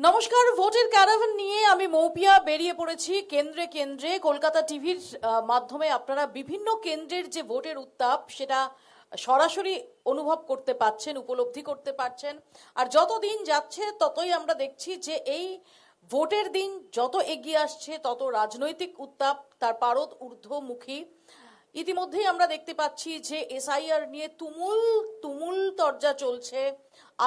নমস্কার। ভোটের ক্যারাভান নিয়ে আমি মৌপিয়া বেরিয়ে পড়েছি কেন্দ্রে কেন্দ্রে। কলকাতা টিভির মাধ্যমে আপনারা বিভিন্ন কেন্দ্রের যে ভোটের উত্তাপ সেটা সরাসরি অনুভব করতে পাচ্ছেন, উপলব্ধি করতে পারছেন। আর যত দিন যাচ্ছে ততই আমরা দেখছি যে এই ভোটের দিন যত এগিয়ে আসছে তত রাজনৈতিক উত্তাপ তার পারদ ঊর্ধ্বমুখী। ইতিমধ্যেই আমরা দেখতে পাচ্ছি যে এসআইআর নিয়ে তুমুল তুমুল তরজা চলছে।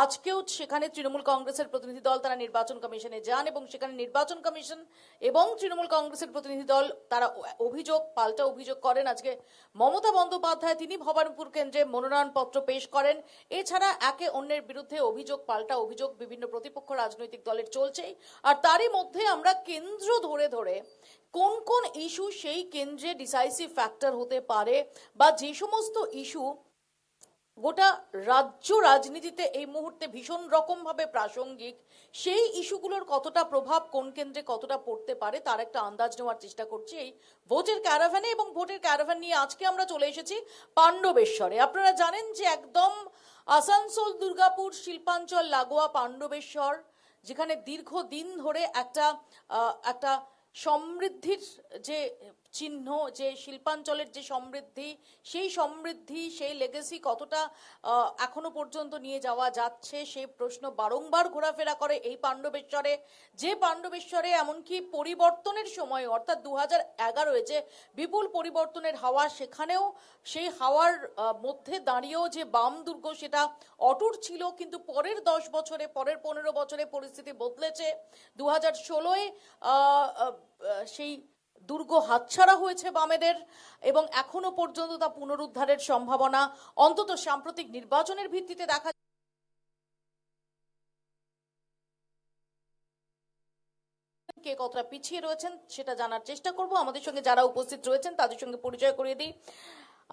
আজকেও সেখানে তৃণমূল কংগ্রেসের প্রতিনিধি দল তারা নির্বাচন কমিশনে যান এবং সেখানে নির্বাচন কমিশন এবং তৃণমূল কংগ্রেসের প্রতিনিধি দল তারা পাল্টা অভিযোগ করেন। আজকে মমতা বন্দ্যোপাধ্যায় তিনি ভবানীপুর কেন্দ্রে মনোনয়নপত্র পেশ করেন। এছাড়া একে অন্যের বিরুদ্ধে পাল্টা অভিযোগ বিভিন্ন প্রতিপক্ষ রাজনৈতিক দলের চলছেই। আর তারই মধ্যে আমরা কেন্দ্র ধরে ধরে কোন কোন ইস্যু সেই কেন্দ্রে ডিসাইসিভ ফ্যাক্টর হতে পারে বা যে সমস্ত ইস্যু গোটা রাজ্য রাজনীতিতে এই মুহূর্তে ভীষণ রকম ভাবে প্রাসঙ্গিক, সেই ইস্যুগুলোর কতটা প্রভাব কোন কেন্দ্রে কতটা পড়তে পারে তার একটা আন্দাজ নেওয়ার চেষ্টা করছি এই ভোটের ক্যারাভানে। এবং ভোটের ক্যারাভান নিয়ে আজকে আমরা চলে এসেছি পাণ্ডবেশ্বরে। আপনারা জানেন যে একদম আসানসোল দুর্গাপুর শিল্পাঞ্চল লাগোয়া পাণ্ডবেশ্বর, যেখানে দীর্ঘদিন ধরে একটা সমৃদ্ধির যে চিহ্ন, যে শিল্পাঞ্চলের যে সমৃদ্ধি সেই লেগেসি কতটা এখনো পর্যন্ত নিয়ে যাওয়া যাচ্ছে সেই প্রশ্ন বারংবার ঘোরাফেরা করে এই পাণ্ডবেশ্বরে। যে পাণ্ডবেশ্বরে এমনকি পরিবর্তনের সময় অর্থাৎ 2011 যে বিপুল পরিবর্তনের হাওয়া, সেখানেও সেই হাওয়ার মধ্যে দাঁড়িয়েও যে বাম দুর্গ সেটা অটুট ছিল। কিন্তু পরের 10 বছরে, পরের 15 বছরে পরিস্থিতি বদলেছে। 2016-এ সেই দুর্গ হাতছাড়া হয়েছে বামেদের এবং এখনো পর্যন্ত তা পুনরুদ্ধারের সম্ভাবনা অন্তত সাম্প্রতিক নির্বাচনের ভিত্তিতে দেখা। কে কতটা পিছিয়ে রয়েছেন সেটা জানার চেষ্টা করব। আমাদের সঙ্গে যারা উপস্থিত রয়েছেন তাদের সঙ্গে পরিচয় করিয়ে দিই।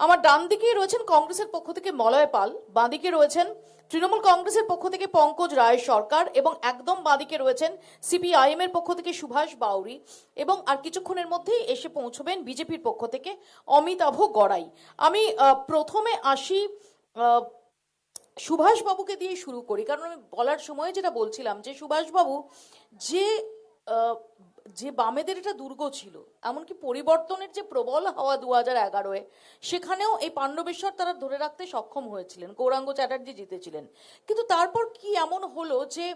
আমার ডান দিকেই রয়েছেন কংগ্রেসের পক্ষ থেকে মলয় পাল, বাঁদিকে রয়েছেন তৃণমূল কংগ্রেসের পক্ষ থেকে পঙ্কজ রায় সরকার এবং একদম বাঁদিকে রয়েছেন সিপিআইএম এর পক্ষ থেকে সুভাষ বাউরি এবং আর কিছুক্ষণের মধ্যেই এসে পৌঁছবেন বিজেপির পক্ষ থেকে অমিতাভ গড়াই। আমি প্রথমে আসি সুভাষ বাবুকে দিয়ে শুরু করি, কারণ আমি বলার সময় যেটা বলছিলাম যে সুভাষ বাবু যে যে বামেদের এটা দুর্গ ছিল, এমনকি পরিবর্তনের যে প্রবল হাওয়া 2011-এ সেখানেও এই পাণ্ডবেশ্বর তারা ধরে রাখতে সক্ষম হয়েছিলেন, গৌরাঙ্গ চ্যাটার্জি জিতেছিলেন। কিন্তু তারপর কি এমন হলো যে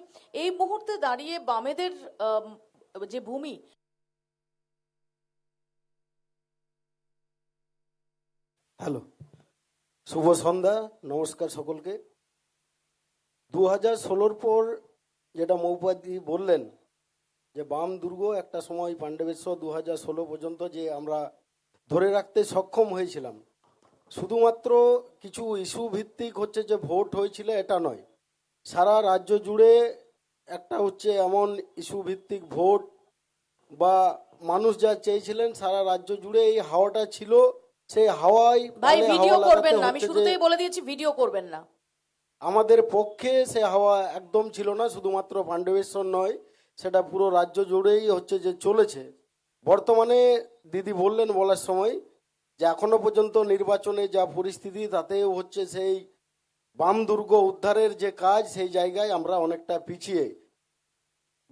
এই মুহূর্তে দাঁড়িয়ে বামেদের যে ভূমি। হ্যালো, শুভ সন্ধ্যা, নমস্কার সকলকে। 2016-র পর যেটা মৌপাদি বললেন যে বাম দুর্গ একটা সময় পাণ্ডবেশ্বর 2016 পর্যন্ত যে আমরা ধরে রাখতে সক্ষম হয়েছিলাম, শুধুমাত্র কিছু ইস্যু ভিত্তিক হচ্ছে যে ভোট হয়েছিল এটা নয়, সারা রাজ্য জুড়ে একটা হচ্ছে এমন ইস্যু ভিত্তিক ভোট বা মানুষ যা চেয়েছিলেন সারা রাজ্য জুড়ে এই হাওয়াটা ছিল। সেই হাওয়ায় ভাই ভিডিও করবেন না, আমি শুরুতেই বলে দিয়েছি ভিডিও করবেন না। আমাদের পক্ষে সে হাওয়া একদম ছিল না, শুধুমাত্র পাণ্ডবেশ্বর নয়, সেটা পুরো রাজ্য জুড়েই হচ্ছে যে চলেছে। বর্তমানে দিদি বললেন বলার সময় যে এখনো পর্যন্ত নির্বাচনে যা পরিস্থিতি তাতেও হচ্ছে সেই বাম দুর্গ উদ্ধারের যে কাজ সেই জায়গায় আমরা অনেকটা পিছিয়ে।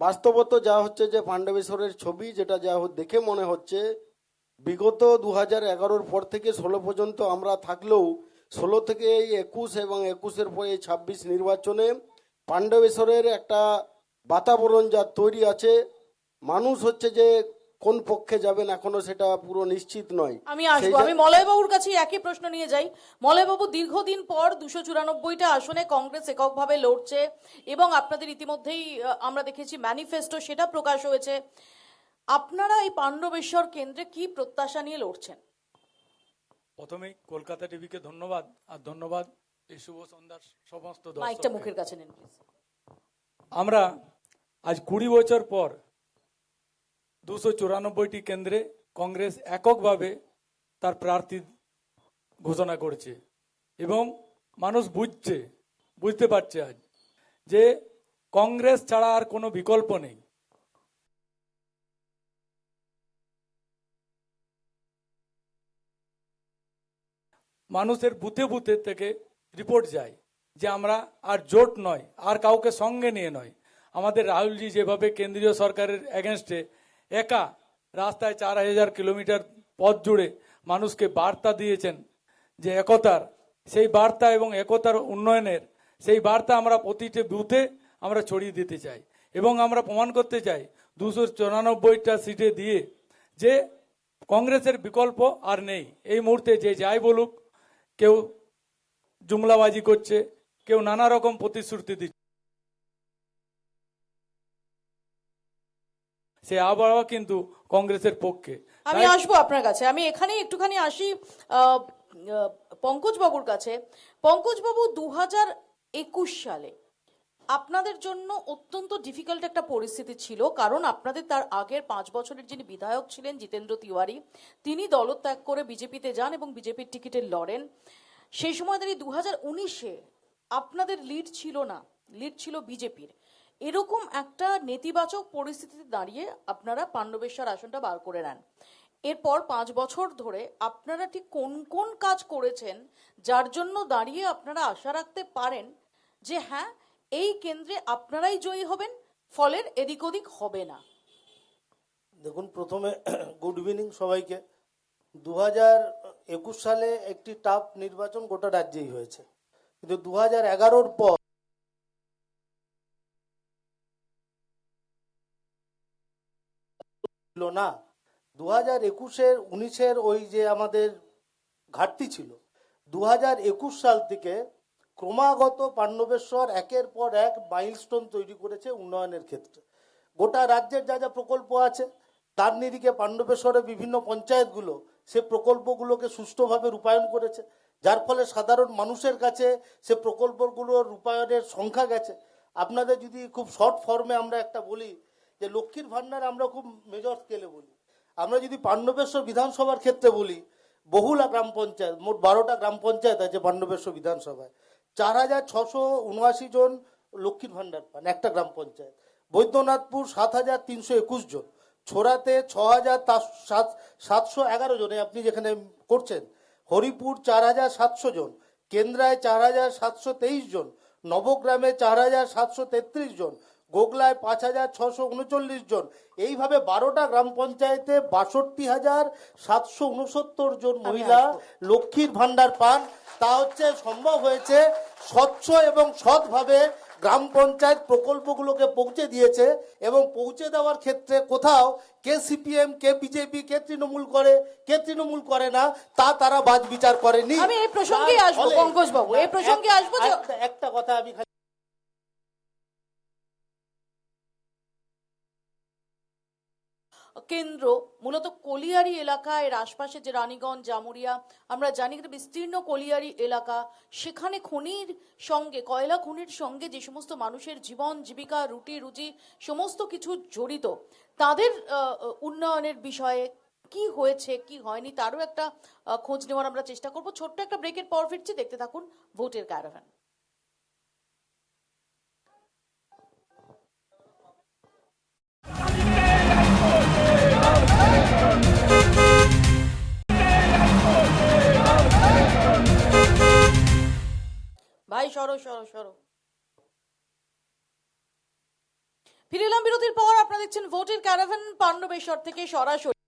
বাস্তবত যা হচ্ছে যে পাণ্ডবেশ্বরের ছবি যেটা যা দেখে মনে হচ্ছে বিগত 2011-র পর থেকে 16 পর্যন্ত আমরা থাকলেও 16 থেকে এই 21 এবং 21-এর পরে এই 26 নির্বাচনে পাণ্ডবেশ্বরের একটা বাতাবরণ যা তৈরি আছে, মানুষ হচ্ছে যে কোন পক্ষে যাবেন এখনো সেটা পুরো নিশ্চিত নয়। আমি আসবো, আমি মলয়বাবুর কাছে একই প্রশ্ন নিয়ে যাই। মলয়বাবু, দীর্ঘদিন পর 294টা আসনে কংগ্রেস এককভাবে লড়ছে এবং আপনাদের ইতিমধ্যেই আমরা দেখেছি ম্যানিফেস্টো সেটা প্রকাশ হয়েছে। আপনারা এই পাণ্ডবেশ্বর কেন্দ্রে কি প্রত্যাশা নিয়ে লড়ছেন? প্রথমেই কলকাতা টিভিকে ধন্যবাদ, আর ধন্যবাদ এই শুভ সন্ধ্যার সমস্ত মাইকটা মুখের কাছে নিন প্লিজ। আমরা আজ 20 বছর পর 294টি কেন্দ্রে কংগ্রেস এককভাবে তার প্রার্থী ঘোষণা করেছে এবং মানুষ বুঝতে পারছে আজ যে কংগ্রেস ছাড়া আর কোনো বিকল্প নেই। মানুষের বুথে বুথে থেকে রিপোর্ট যায় যে আমরা আর জোট নয়, আর কাউকে সঙ্গে নিয়ে নয়, আমাদের রাহুলজি যেভাবে কেন্দ্রীয় সরকারের এগেনস্টে একা রাস্তায় 4000 কিলোমিটার পথ জুড়ে মানুষকে বার্তা দিয়েছেন যে একতার, সেই বার্তা এবং একতার উন্নয়নের সেই বার্তা আমরা প্রতিটি বুথে আমরা ছড়িয়ে দিতে চাই এবং আমরা প্রমাণ করতে চাই 294টা সিটে দিয়ে যে কংগ্রেসের বিকল্প আর নেই। এই মুহূর্তে যে যাই বলুক, কেউ জুমলাবাজি করছে, কেউ নানা রকম প্রতিশ্রুতি দিচ্ছে, সে আবহাওয়া কিন্তু কংগ্রেসের পক্ষে। আমি আসবো আপনার কাছে, আমি এখানে একটুখানি আসি পঙ্কজ বাবুর কাছে। পঙ্কজ বাবু, 2021 সালে আপনাদের জন্য অত্যন্ত ডিফিকাল্ট একটা পরিস্থিতি ছিল, কারণ আপনাদের তার আগের 5 বছরের যিনি বিধায়ক ছিলেন জিতেন্দ্র তিওয়ারি, তিনি দলত্যাগ করে বিজেপিতে যান এবং বিজেপির টিকিটে লড়েন। সেই সময় দাঁড়িয়ে 2019-এ আপনাদের লিড ছিল না, লিড ছিল বিজেপির। এরকম একটা নেতিবাচক পরিস্থিতিতে দাঁড়িয়ে আপনারা পাণ্ডবেশ্বর আসনটা বার করে নেন। এরপর 5 বছর ধরে আপনারা ঠিক কোন কোন কাজ করেছেন যার জন্য দাঁড়িয়ে আপনারা আশা রাখতে পারেন যে হ্যাঁ, এই কেন্দ্রে আপনারাই জয়ী হবেন, ফলের এদিক ওদিক হবে না? দেখুন, প্রথমে গুড ইভিনিং সবাইকে। 2021 সালে একটি টাফ নির্বাচন গোটা রাজ্যেই হয়েছে, কিন্তু 2011-র পর ছিল না। 2021-এর 19-এর ওই যে আমাদের ঘাটতি ছিল, 2021 সাল থেকে ক্রমাগত পাণ্ডবেশ্বর একের পর এক মাইলস্টোন তৈরি করেছে উন্নয়নের ক্ষেত্রে। গোটা রাজ্যের যা যা প্রকল্প আছে তার নিরিখে পাণ্ডবেশ্বরের বিভিন্ন পঞ্চায়েতগুলো সে প্রকল্পগুলোকে সুষ্ঠুভাবে রূপায়ণ করেছে, যার ফলে সাধারণ মানুষের কাছে সে প্রকল্পগুলোর রূপায়ণের সংখ্যা গেছে। আপনাদের যদি খুব শর্ট ফর্মে আমরা একটা বলি যে লক্ষ্মীর ভাণ্ডার আমরা খুব মেজর স্কেলে বলি। আমরা যদি পাণ্ডবেশ্বর বিধানসভার ক্ষেত্রে বলি, বহুলা গ্রাম পঞ্চায়েত, মোট 12টা গ্রাম পঞ্চায়েত আছে পাণ্ডবেশ্বর বিধানসভায়। 4679 জন লক্ষ্মীর ভাণ্ডার পান একটা গ্রাম পঞ্চায়েত। বৈদ্যনাথপুর 7321 জন, ছোড়াতে 6711 জনে আপনি যেখানে করছেন, হরিপুর 4700 জন, কেন্দ্রায় 4723 জন, নবগ্রামে 4733 জন, গোগলায় 5639 জন। এইভাবে 12টা গ্রাম পঞ্চায়েতে 62,769 জন মহিলা লক্ষ্মীর ভাণ্ডার পান। তা হচ্ছে সম্ভব হয়েছে স্বচ্ছ এবং সৎভাবে গ্রাম পঞ্চায়েত প্রকল্পগুলোকে পৌঁছে দিয়েছে, এবং পৌঁছে দেওয়ার ক্ষেত্রে কোথাও কে সিপিএম, কে বিজেপি, কে তৃণমূল করে, কে তৃণমূল করে না, তা তারা বাজ বিচার করেনি। আমি এই প্রসঙ্গে আসবো পঙ্কজ বাবু, এই প্রসঙ্গে আসবো। একটা কথা আমি কেন্দ্র মূলত কলিয়ারি এলাকায়, এর আশপাশে যে রানীগঞ্জ, জামুরিয়া, আমরা জানি একটা বিস্তীর্ণ কলিয়ারি এলাকা, সেখানে খনির সঙ্গে, কয়লা খনির সঙ্গে যে সমস্ত মানুষের জীবন জীবিকা, রুটি রুজি সমস্ত কিছু জড়িত, তাদের উন্নয়নের বিষয়ে কি হয়েছে কি হয়নি তারও একটা খোঁজ নেওয়ার আমরা চেষ্টা করব। ছোট্ট একটা ব্রেকের পর ফিরছি, দেখতে থাকুন ভোটের ক্যারাভান। ভাই সরো সরো সরো। ফিরে এলাম বিরতির পর। আপনারা দেখছেন ভোটের ক্যারাভান পাণ্ডবেশ্বর থেকে সরাসরি।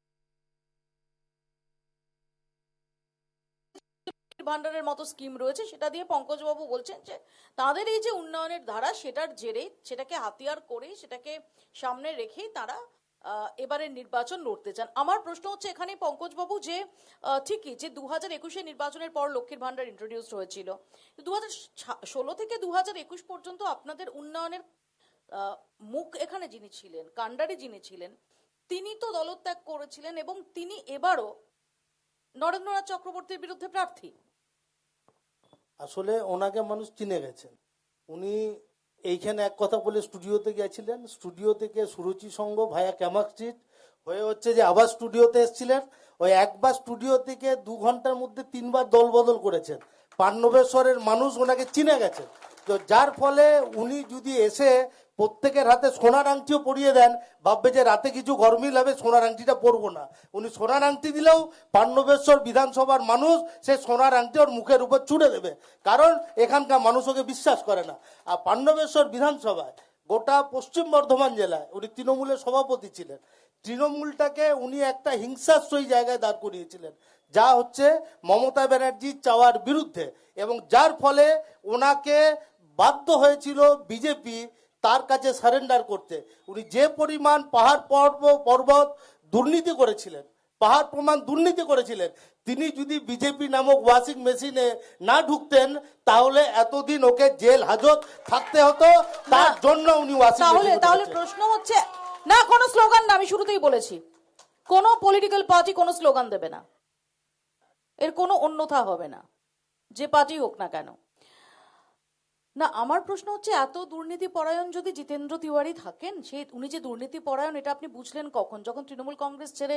ভান্ডারের মতো স্কিম রয়েছে, সেটা দিয়ে পঙ্কজবাবু বলছেন যে তাদের এই যে উন্নয়নের ধারা, সেটার জেরে, সেটাকে হাতিয়ার করে, সেটাকে সামনে রেখেই তারা এবারের নির্বাচন লড়তে চান। আমার প্রশ্ন হচ্ছে এখানে পঙ্কজবাবু, যে ঠিকই যে 2021 নির্বাচনের পর লক্ষ্মীর ভান্ডার ইন্ট্রোডিউস হয়েছিল, 2016 থেকে 2021 পর্যন্ত আপনাদের উন্নয়নের মুখ এখানে যিনি ছিলেন, কাণ্ডারি যিনি ছিলেন, তিনি তো দলত্যাগ করেছিলেন এবং তিনি এবারও নরেন্দ্রনাথ চক্রবর্তীর বিরুদ্ধে প্রার্থী। আসলে ওনাকে মানুষ চিনে গেছেন। উনি এইখানে এক কথা বলে স্টুডিওতে গেছিলেন, স্টুডিও থেকে সুরুচি সঙ্গ ভায়া ক্যামাক স্ট্রিট হয়ে হচ্ছে যে আবার স্টুডিওতে এসেছিলেন। ওই একবার স্টুডিও থেকে 2 ঘন্টার মধ্যে 3বার দল বদল করেছেন। পাণ্ডবেশ্বরের মানুষ ওনাকে চিনে গেছেন, তো যার ফলে উনি যদি এসে প্রত্যেকের হাতে সোনার আংটিও পরিয়ে দেন, ভাববে যে রাতে কিছু গরমিল হবে, সোনার আংটিটা পরবো না। উনি সোনার আংটি দিলেও পাণ্ডবেশ্বর বিধানসভার মানুষ সে সোনার আংটি ওর মুখের উপর ছুড়ে দেবে, কারণ এখানকার মানুষ ওকে বিশ্বাস করে না। আর পাণ্ডবেশ্বর বিধানসভায় গোটা পশ্চিম বর্ধমান জেলায় উনি তৃণমূলের সভাপতি ছিলেন। তৃণমূলটাকে উনি একটা হিংসাশ্রয়ী জায়গায় দাঁড় করিয়েছিলেন, যা হচ্ছে মমতা ব্যানার্জির চাওয়ার বিরুদ্ধে, এবং যার ফলে ওনাকে বাধ্য হয়েছিল বিজেপি তার কাছে সারেন্ডার করতে। উনি যে পরিমাণ পাহাড় পর্বত দুর্নীতি করেছিলেন, পাহাড় প্রমাণ দুর্নীতি করেছিলেন, তিনি যদি বিজেপি নামক ওয়াশিং মেশিনে না ঢুকতেন তাহলে এতদিন ওকে জেল হাজত থাকতে হতো। তার জন্য উনি ওয়াশিং তাহলে মেশিন তাহলে প্রশ্ন হচ্ছে, না কোনো স্লোগান না, আমি শুরুতেই বলেছি কোনো পলিটিক্যাল পার্টি কোনো স্লোগান দেবে না, এর কোনো অন্যথা হবে না, যে পার্টি হোক না কেন। না, আমার প্রশ্ন হচ্ছে এত দুর্নীতি পরায়ণ যদি জিতেন্দ্র তিওয়ারি থাকেন, সেই উনি যে দুর্নীতি পরায়ণ এটা আপনি বুঝলেন কখন? যখন তৃণমূল কংগ্রেস ছেড়ে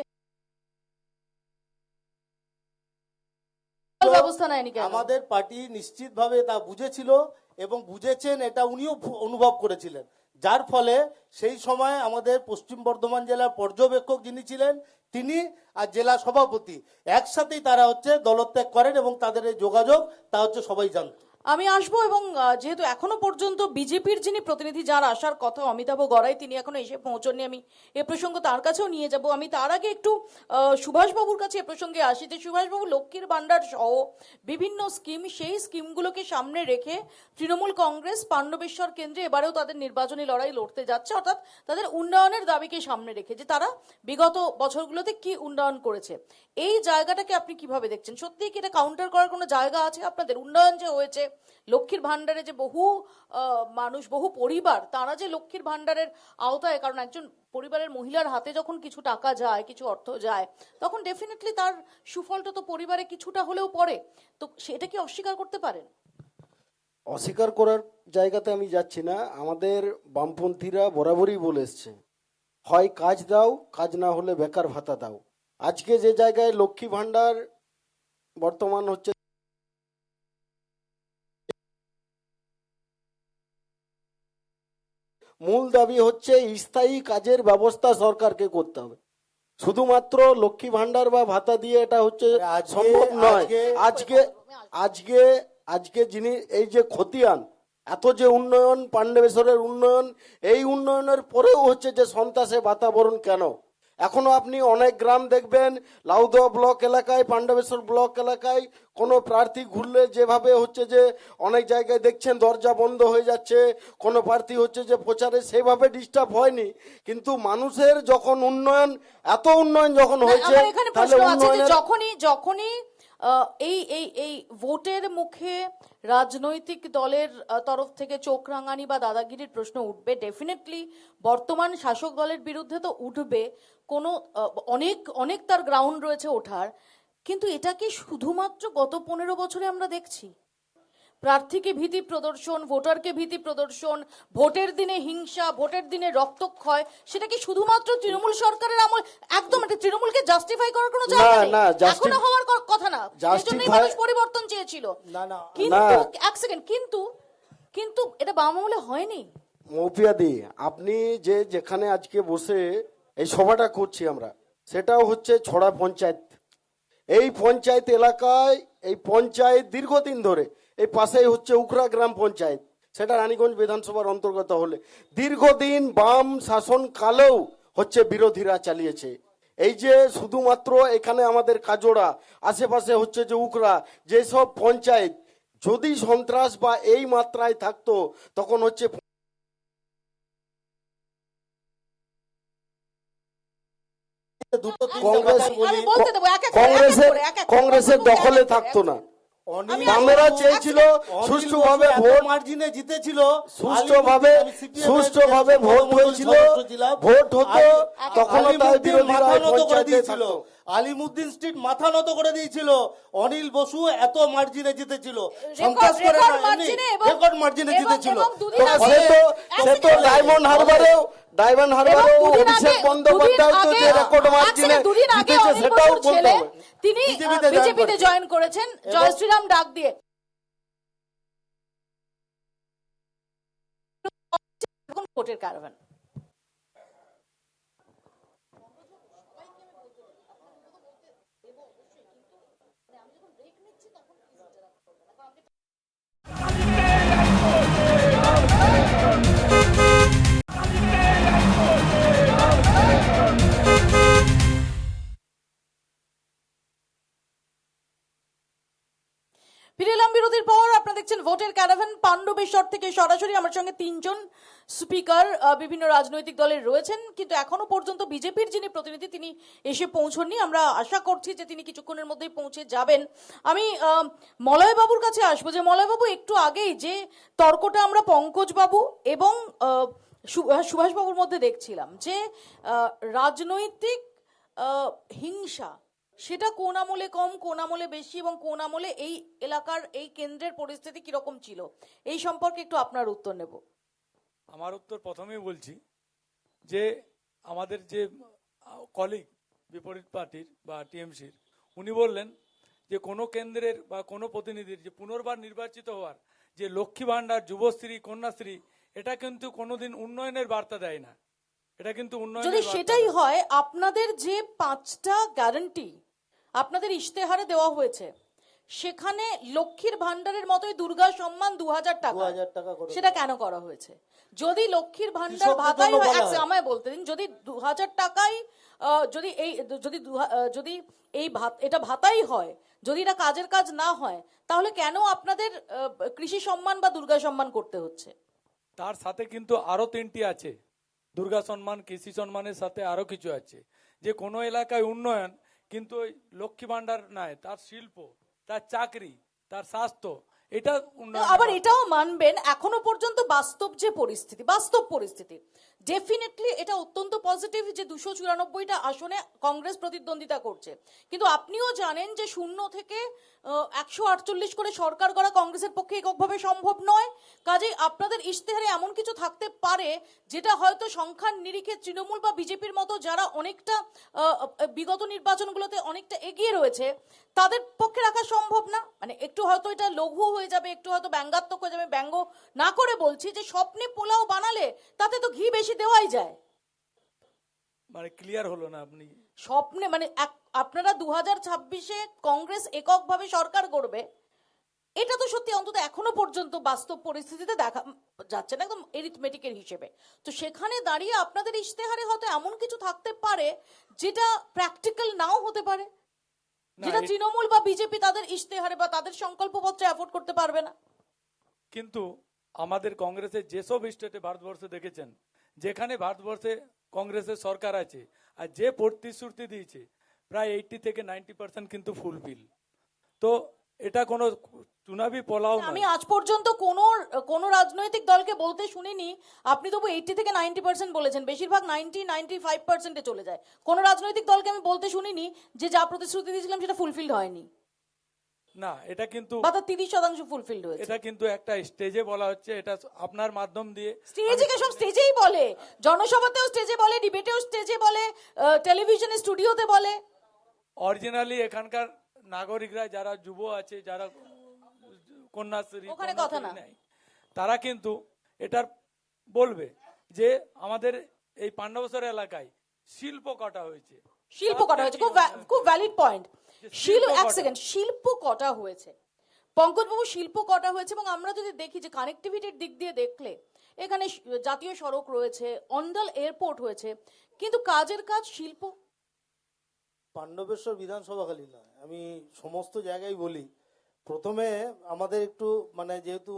ব্যবস্থা নেয়নি কেন? আমাদের পার্টি নিশ্চিতভাবে তা বুঝেছিল এবং বুঝেছেন, এটা উনিও অনুভব করেছিলেন, যার ফলে সেই সময় আমাদের পশ্চিম বর্ধমান জেলার পর্যবেক্ষক যিনি ছিলেন তিনি আর জেলা সভাপতি একসাথেই তারা হচ্ছে দলত্যাগ করেন, এবং তাদের এই যোগাযোগ তা হচ্ছে সবাই জানত। আমি আসবো, এবং যেহেতু এখনো পর্যন্ত বিজেপির যিনি প্রতিনিধি, যার আসার কথা অমিতাভ গড়াই, তিনি এখনো এসে পৌঁছননি, আমি এ প্রসঙ্গ তার কাছেও নিয়ে যাব। আমি তার আগে একটু সুভাষবাবুর কাছে এ প্রসঙ্গে আসি যে সুভাষবাবু, লক্ষ্মীর ভান্ডার সহ বিভিন্ন স্কিম, সেই স্কিমগুলোকে সামনে রেখে তৃণমূল কংগ্রেস পাণ্ডবেশ্বর কেন্দ্রে এবারেও তাদের নির্বাচনী লড়াই লড়তে যাচ্ছে, অর্থাৎ তাদের উন্নয়নের দাবিকে সামনে রেখে, যে তারা বিগত বছরগুলোতে কি উন্নয়ন করেছে। এই জায়গাটাকে আপনি কিভাবে দেখছেন? সত্যিই কি এটা কাউন্টার করার কোনো জায়গা আছে আপনাদের? উন্নয়ন যে হয়েছে, লক্ষ্মীর ভান্ডারে যে বহু মানুষ, বহু পরিবার, তারা যে লক্ষ্মীর ভান্ডারের আওতায়, কারণ একজন পরিবারের মহিলার হাতে যখন কিছু টাকা যায়, কিছু অর্থ যায়, তখন ডেফিনেটলি তার সুফলটা তো পরিবারে কিছুটা হলেও পড়ে, তো সেটা কি অস্বীকার করতে পারেন? অস্বীকার করার জায়গাতে আমি যাচ্ছি না। আমাদের বামপন্থীরা বরাবরই বলে এসছে, হয় কাজ দাও, কাজ না হলে বেকার ভাতা দাও। আজকে যে জায়গায় লক্ষ্মী ভান্ডার বর্তমান হচ্ছে, মূল দাবি হচ্ছে স্থায়ী কাজের ব্যবস্থা সরকারকে করতে হবে। শুধুমাত্র লক্ষ্মী ভান্ডার বা ভাতা দিয়ে এটা হচ্ছে সম্ভব নয়। আজকে আজকে আজকে যিনি এই যে খতিয়ান, এত যে উন্নয়ন, পাণ্ডবেশ্বরের উন্নয়ন, এই উন্নয়নের পরেও হচ্ছে যে সন্ত্রাসে বাতাবরণ কেন? এখনো আপনি অনেক গ্রাম দেখবেন, লাউদোয়া ব্লক এলাকায়, পাণ্ডবেশ্বর ব্লক এলাকায় কোনো প্রার্থী ঘুরলে যেভাবে হচ্ছে যে অনেক জায়গায় দেখছেন দরজা বন্ধ হয়ে যাচ্ছে, কোনো প্রার্থী হচ্ছে যে প্রচারে সেভাবে ডিস্টার্ব হয়নি। কিন্তু মানুষের যখন উন্নয়ন, এত উন্নয়ন যখন হয়েছে, আমার এখানে তাহলে প্রশ্ন আছে যে উন্নয়নের যখনই এই এই এই ভোটের মুখে রাজনৈতিক দলের তরফ থেকে চোখ রাঙানি বা দাদাগিরির প্রশ্ন উঠবে, ডেফিনেটলি বর্তমান শাসক দলের বিরুদ্ধে তো উঠবে, কোনো অনেক অনেক তার গ্রাউন্ড রয়েছে ওঠার। কিন্তু এটা কি শুধুমাত্র গত 15 বছরে আমরা দেখছি? প্রার্থীকে ভীতি প্রদর্শন, ভোটারকে ভীতি প্রদর্শন, ভোটের দিনে হিংসা, ভোটের দিনে রক্তক্ষয়, সেটা কি শুধুমাত্র তৃণমূল সরকারের আমল? একদম এটা তৃণমূলকে জাস্টিফাই করার কোনো জায়গা নেই, এখনো হওয়ার কথা না, এজন্যই মানুষ পরিবর্তন চেয়েছিল। কিন্তু এক সেকেন্ড, কিন্তু এটা বাম আমলে হয়নি। মৌপিয়াদি, আপনি যে যেখানে আজকে বসে এই সভাটা করছি আমরা, সেটাও হচ্ছে ছড়া পঞ্চায়েত। এই পঞ্চায়েত এলাকায়, এই পঞ্চায়েত দীর্ঘদিন ধরে, এই পাশেই হচ্ছে উখরা গ্রাম পঞ্চায়েত, সেটা রানীগঞ্জ বিধানসভার অন্তর্গত হলে দীর্ঘদিন বাম শাসন কালেও হচ্ছে বিরোধীরা চালিয়েছে। এই যে শুধুমাত্র এখানে আমাদের কাজোড়া, আশেপাশে হচ্ছে যে উখরা, যেসব পঞ্চায়েত যদি সন্ত্রাস বা এই মাত্রায় থাকতো, তখন হচ্ছে কংগ্রেসের দখলে থাকতো না। বামেরা চেয়েছিল সুষ্ঠুভাবে ভোট মার্জিনে জিতেছিল, সুষ্ঠুভাবে ভোট হয়েছিল, ভোট হতো, তখন তাই বিরোধীরা পঞ্চায়েতে থাকতো। আলিমুদ্দিন স্ট্রিট মাথা নত করে দিয়েছিল, অনিল বসু এত মার্জিনে জিতেছিল, সন্ত্রাস করে না, রেকর্ড মার্জিনে জিতেছিল। সে তো ডায়মন্ড হারবারেও অভিষেক বন্দ্যোপাধ্যায় তো যে রেকর্ড মার্জিনে জিতেছে সেটাও বলতে হবে। তিনি বিজেপিতে জয়েন করেছেন জয় শ্রীরাম ডাক দিয়ে। ভোটের কারণ ফিরে এলাম বিরতির পর। আপনারা দেখছেন ভোটের ক্যারাভান পাণ্ডবেশ্বর থেকে সরাসরি। আমার সঙ্গে তিনজন স্পিকার বিভিন্ন রাজনৈতিক দলের রয়েছেন, কিন্তু এখনো পর্যন্ত বিজেপির যিনি প্রতিনিধি তিনি এসে পৌঁছননি। আমরা আশা করছি যে তিনি কিছুক্ষণের মধ্যেই পৌঁছে যাবেন। আমি মলয় বাবুর কাছে আসবো, যে মলয় বাবু একটু আগেই যে তর্কটা আমরা পঙ্কজ বাবু এবং সুভাষ বাবুর মধ্যে দেখছিলাম, যে রাজনৈতিক হিংসা সেটা কোন আমলে কম, কোন আমলে বেশি, এবং কোন আমলে এই এলাকার এই কেন্দ্রের পরিস্থিতি কিরকম ছিল, এই সম্পর্কে একটু আপনার উত্তর নেব। আমার উত্তর প্রথমেই বলছি যে আমাদের যে কলিগ বিপরীত পার্টির বা টিএমসির, উনি বললেন যে কোনো কেন্দ্রের বা কোনো প্রতিনিধির যে পুনর্বার নির্বাচিত হওয়ার যে লক্ষ্মী ভাণ্ডার, যুবশ্রী, কন্যাশ্রী, এটা কিন্তু কোনোদিন উন্নয়নের বার্তা দেয় না। এটা কিন্তু যদি উন্নয়নের বার্তা সেটাই দেয়। হয়, আপনাদের যে 5টা গ্যারান্টি আপনাদের ইশতেহারে দেওয়া হয়েছে, সেখানে লক্ষ্মীর ভান্ডারের মতোই দুর্গা সম্মান 2000 টাকা 2000 টাকা করে সেটা কেন করা হয়েছে? যদি লক্ষ্মীর ভান্ডার কৃষকদের ভাতাই জন্য হয়, বলা হয়। আমায় বলতে দিন, যদি 2000 টাকাই যদি এই যদি এই এটা ভাতাই হয়, যদি এটা কাজের কাজ না হয়, তাহলে কেন আপনাদের কৃষি সম্মান বা দুর্গা সম্মান করতে হচ্ছে? তার সাথে কিন্তু আরো 3টি আছে। দুর্গা সম্মান, কৃষি সম্মানের সাথে আরো কিছু আছে। যে কোনো এলাকায় উন্নয়ন কিন্তু ওই লক্ষ্মী ভান্ডার নয়, তার শিল্প, তার চাকরি, তার স্বাস্থ্য, এটা উন্নয়ন। আবার এটাও মানবেন, এখনো পর্যন্ত বাস্তব পরিস্থিতি ডেফিনেটলি এটা অত্যন্ত পজিটিভ যে 294টা আসনে কংগ্রেস প্রতিদ্বন্দ্বিতা করছে, কিন্তু আপনিও জানেন যে 0 থেকে 148 করে সরকার করা কংগ্রেসের পক্ষে এককভাবে সম্ভব নয়। কাজেই আপনাদের ইশতেহারে এমন কিছু থাকতে পারে যেটা হয়তো সংখ্যার নিরিখে তৃণমূল বা বিজেপির মতো যারা অনেকটা বিগত নির্বাচনগুলোতে অনেকটা এগিয়ে রয়েছে, তাদের পক্ষে রাখা সম্ভব না। মানে একটু হয়তো এটা লঘু হয়ে যাবে, একটু হয়তো ব্যঙ্গাত্মক হয়ে যাবে। ব্যঙ্গ না করে বলছি যে স্বপ্নে পোলাও বানালে তাতে তো ঘি বেশি দেওয়াই যায়। মানে ক্লিয়ার হলো না আপনি। স্বপ্নে মানে আপনারা 2026-এ কংগ্রেস এককভাবে সরকার করবে, এটা তো সত্যি অন্তত এখনো পর্যন্ত বাস্তব পরিস্থিতিতে দেখা যাচ্ছে না, একদম এরিথমেটিকের হিসেবে। তো সেখানে দাঁড়িয়ে আপনাদের ইশতেহারে হয়তো এমন কিছু থাকতে পারে যেটা প্র্যাকটিক্যাল নাও হতে পারে, যেটা তৃণমূল বা বিজেপি তাদের ইশতেহারে বা তাদের সংকল্পপত্রে অ্যাফোর্ড করতে পারবে না। কিন্তু আমাদের কংগ্রেসের যেসব স্টেটে ভারতবর্ষে দেখেছেন, যেখানে ভারতবর্ষে কংগ্রেসের সরকার আছে আর যে প্রতিশ্রুতি দিয়েছে, প্রায় 80 থেকে 90% কিন্তু ফুলফিল। তো এটা কোনো চুনাবি পোলাও আমি নয়। আজ পর্যন্ত কোন রাজনৈতিক দলকে বলতে শুনিনি। আপনি তবু 80 থেকে 90% বলেছেন, বেশিরভাগ 90-95%-এ চলে যায়। কোন রাজনৈতিক দলকে আমি বলতে শুনিনি যে যা প্রতিশ্রুতি দিয়েছিলাম সেটা ফুলফিল হয়নি, না, এটা কিন্তু বা তার 30% ফুলফিলড হয়েছে। এটা কিন্তু একটা স্টেজে বলা হচ্ছে, এটা আপনার মাধ্যম দিয়ে। স্টেজে সব স্টেজেই বলে, জনসভাতেও স্টেজে বলে, ডিবেটেও স্টেজে বলে, টেলিভিশনে স্টুডিওতে বলে। অরিজিনালি এখানকার নাগরিকরা যারা যুব আছে, যারা কন্যাশ্রী ওখানে কথা না। নেয়, তারা কিন্তু এটার বলবে যে আমাদের এই পাণ্ডবেশ্বর এলাকায় শিল্প কটা হয়েছে। শিল্প কটা হয়েছে, খুব ভ্যালিড পয়েন্ট। এক সেকেন্ড, শিল্প কটা হয়েছে পঙ্কজবাবু, শিল্প কটা হয়েছে? এবং আমরা যদি দেখি যে কানেক্টিভিটির দিক দিয়ে দেখলে এখানে জাতীয় সড়ক রয়েছে, অন্ডাল এয়ারপোর্ট হয়েছে, কিন্তু কাজের কাজ শিল্প। পাণ্ডবেশ্বর বিধানসভা খালি নয়, আমি সমস্ত জায়গায় বলি। প্রথমে আমাদের একটু মানে যেহেতু